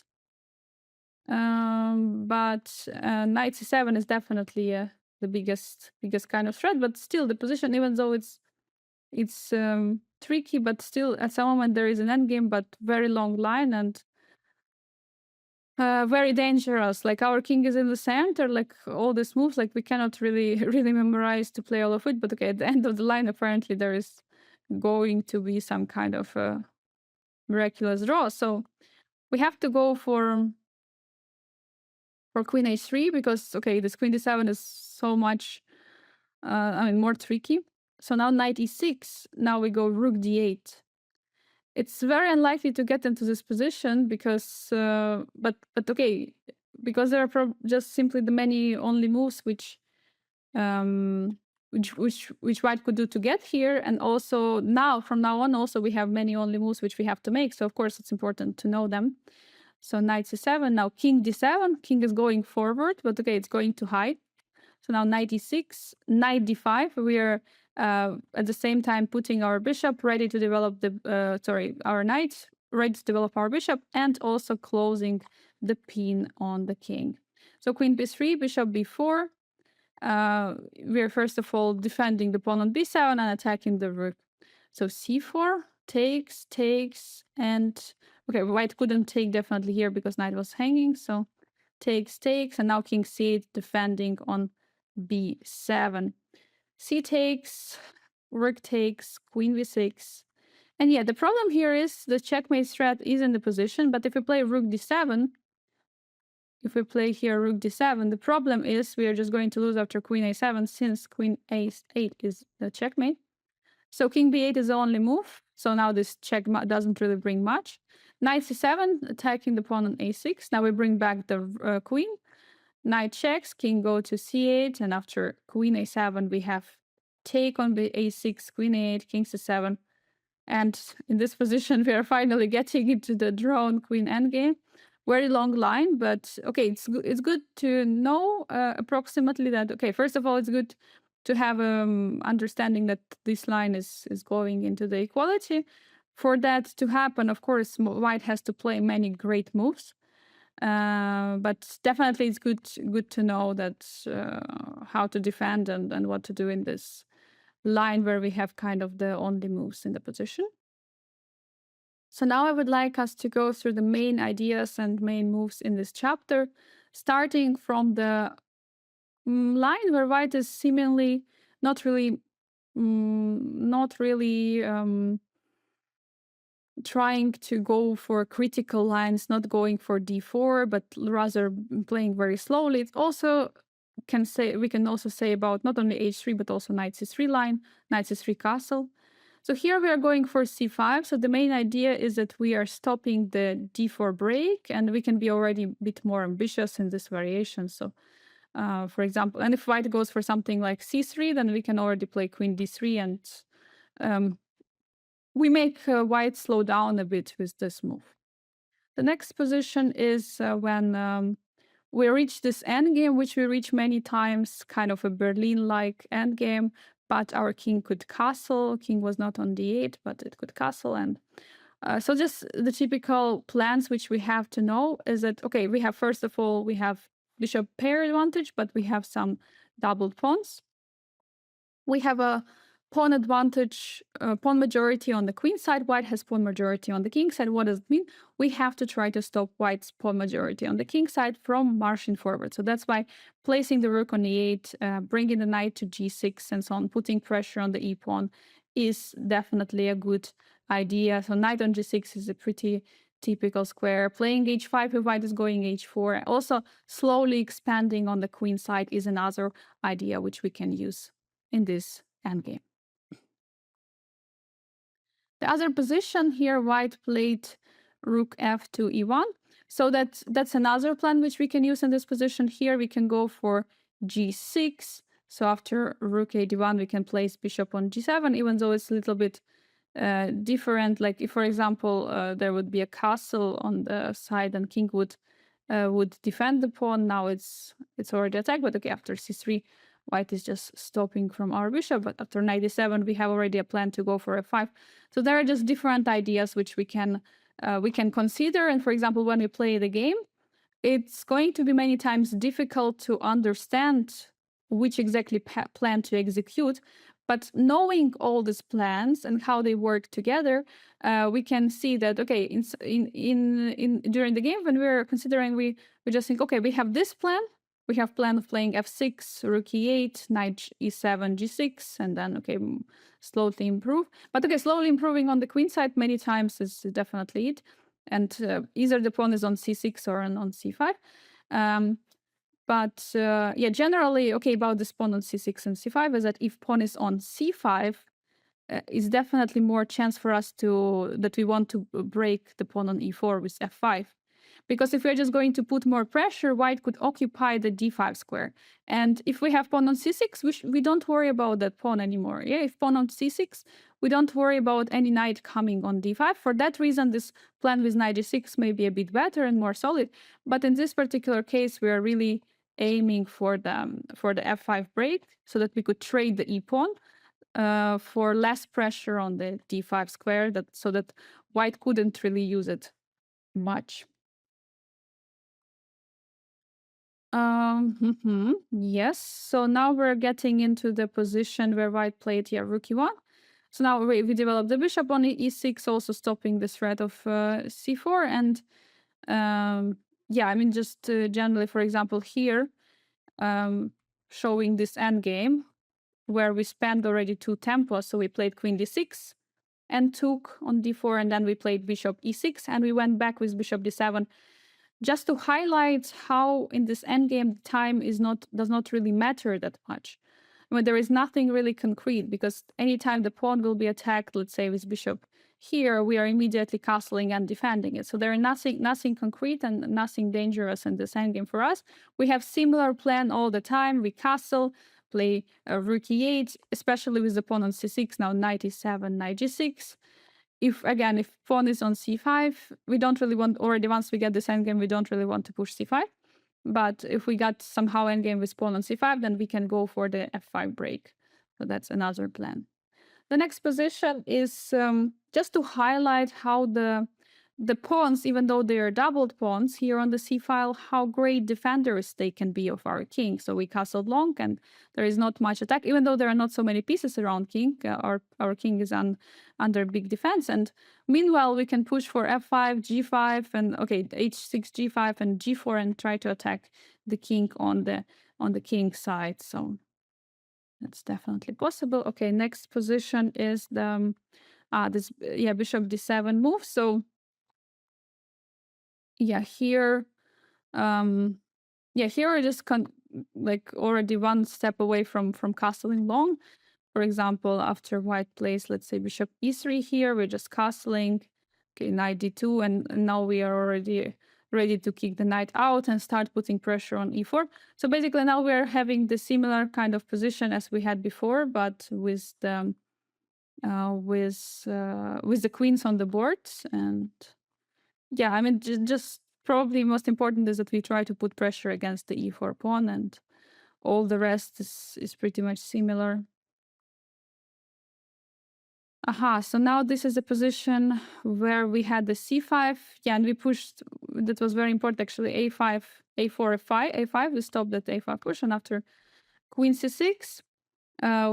But knight c7 is definitely the biggest kind of threat. But still, the position, even though it's tricky, but still at some moment there is an endgame, but very long line and very dangerous. Like our king is in the center, like all these moves, like we cannot really memorize to play all of it. But okay, at the end of the line, apparently there is going to be some kind of miraculous draw. So we have to go for queen h3 because okay, this queen d7 is so much I mean more tricky. So now knight e6. Now we go rook d8. It's very unlikely to get into this position because but okay, because there are just simply the many only moves which white could do to get here, and also now from now on also we have many only moves which we have to make. So of course it's important to know them. So knight c7, now king d7, king is going forward, but okay, it's going to hide. So now knight e6, knight d5, we are at the same time putting our bishop ready to develop the, our knight ready to develop our bishop, and also closing the pin on the king. So queen b3, bishop b4, we're first of all defending the pawn on b7 and attacking the rook. So c4 takes, and okay, white couldn't take definitely here because knight was hanging. So takes, and now king c8 defending on b7. C takes, rook takes, queen b6. And yeah, the problem here is the checkmate strat is in the position, but if we play rook d7, if we play here rook d7, the problem is we are just going to lose after queen a7 since queen a8 is the checkmate. So king b8 is the only move. So now this check doesn't really bring much. Knight c7, attacking the pawn on a6. Now we bring back the queen. Knight checks, king go to c8, and after queen a7 we have take on a6, queen a8, king c7. And in this position we are finally getting into the drawn queen endgame. Very long line, but okay, it's good to know approximately that. Okay, first of all, it's good to have understanding that this line is going into the equality. For that to happen, of course, white has to play many great moves. But definitely it's good to know that how to defend and what to do in this line where we have kind of the only moves in the position. So now I would like us to go through the main ideas and main moves in this chapter, starting from the line where white is seemingly not really trying to go for critical lines, not going for d4, but rather playing very slowly. It's also we can also say about not only h3 but also knight c3 line, knight c3 castle. So here we are going for c5. So the main idea is that we are stopping the d4 break, and we can be already a bit more ambitious in this variation. So for example, and if white goes for something like c3, then we can already play queen d3, and we make white slow down a bit with this move. The next position is when we reach this endgame, which we reach many times, kind of a Berlin-like endgame, but our king could castle. King was not on d8, but it could castle. And so just the typical plans which we have to know is that, okay, we have, first of all, we have bishop pair advantage, but we have some doubled pawns. We have a pawn advantage, pawn majority on the queen side. White has pawn majority on the king side. What does it mean? We have to try to stop white's pawn majority on the king side from marching forward. So that's why placing the rook on e8, bringing the knight to g6 and so on, putting pressure on the e-pawn is definitely a good idea. So knight on g6 is a pretty typical square. Playing h5 if white is going h4. Also, slowly expanding on the queen side is another idea which we can use in this endgame. The other position here, white played rook f2 e1. So that's another plan which we can use in this position. Here we can go for g6. So after rook a d1, we can place bishop on g7, even though it's a little bit different. Like if, for example, there would be a castle on the side and king would defend the pawn. Now it's already attacked, but okay, after c3, white is just stopping from our bishop. But after knight e7, we have already a plan to go for f5. So there are just different ideas which we can consider. And for example, when we play the game, it's going to be many times difficult to understand which exactly plan to execute. But knowing all these plans and how they work together, we can see that okay, in during the game when we're considering, we just think okay, we have this plan. We have plan of playing f6, rook e8, knight e7, g6, and then okay, slowly improve. But okay, slowly improving on the queen side many times is definitely it. And either the pawn is on c6 or on c5. But yeah, generally, okay, about this pawn on c6 and c5 is that if pawn is on c5, is definitely more chance for us that we want to break the pawn on e4 with f5. Because if we're just going to put more pressure, white could occupy the d5 square. And if we have pawn on c6, we don't worry about that pawn anymore. Yeah, if pawn on c6, we don't worry about any knight coming on d5. For that reason, this plan with knight g6 may be a bit better and more solid. But in this particular case, we are really aiming for the f5 break so that we could trade the e-pawn for less pressure on the d5 square, so that white couldn't really use it much. Yes. So now we're getting into the position where white played here rook e1. So now we develop the bishop on e6, also stopping the threat of c4. And yeah, I mean, just generally, for example, here, showing this endgame where we spent already 2 tempos. So we played queen d6 and took on d4, and then we played bishop e6, and we went back with bishop d7, just to highlight how in this endgame time does not really matter that much. I mean, there is nothing really concrete, because anytime the pawn will be attacked, let's say with bishop here, we are immediately castling and defending it. So there is nothing concrete and nothing dangerous in this endgame for us. We have similar plan all the time. We castle, play rook e8, especially with the pawn on c6, now knight e7, knight g6. If pawn is on c5, we don't really want, already once we get this endgame, we don't really want to push c5. But if we got somehow endgame with pawn on c5, then we can go for the f5 break. So that's another plan. The next position is just to highlight how the pawns, even though they are doubled pawns here on the c-file, how great defenders they can be of our king. So we castled long, and there is not much attack, even though there are not so many pieces around king. Our king is under big defense. And meanwhile, we can push for f5, g5, and okay, h6, g5, and g4, and try to attack the king on the king side. So that's definitely possible. Okay, next position is the bishop d7 move. So yeah, here here we're just like already one step away from castling long. For example, after white plays, let's say bishop e3 here, we're just castling, okay, knight d2, and now we are already ready to kick the knight out and start putting pressure on e4. So basically now we're having the similar kind of position as we had before, but with the queens on the board. And yeah, I mean, just probably most important is that we try to put pressure against the e4 pawn, and all the rest is pretty much similar. Aha, so now this is a position where we had the c5, yeah, and we pushed, that was very important actually, a5, a4, f5, a5, we stopped that a5 push, and after queen c6,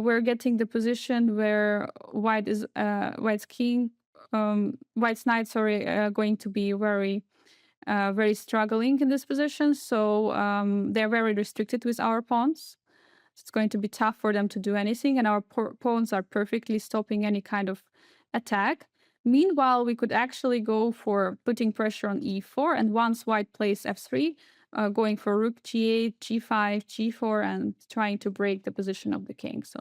we're getting the position where white's knight, going to be very struggling in this position. So they're very restricted with our pawns. It's going to be tough for them to do anything, and our pawns are perfectly stopping any kind of attack. Meanwhile, we could actually go for putting pressure on e4, and once white plays f3, going for rook g8, g5, g4, and trying to break the position of the king. So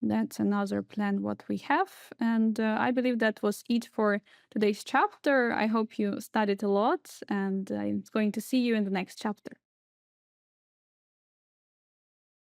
That's another plan what we have. And I believe that was it for today's chapter. I hope you studied a lot, and I'm going to see you in the next chapter.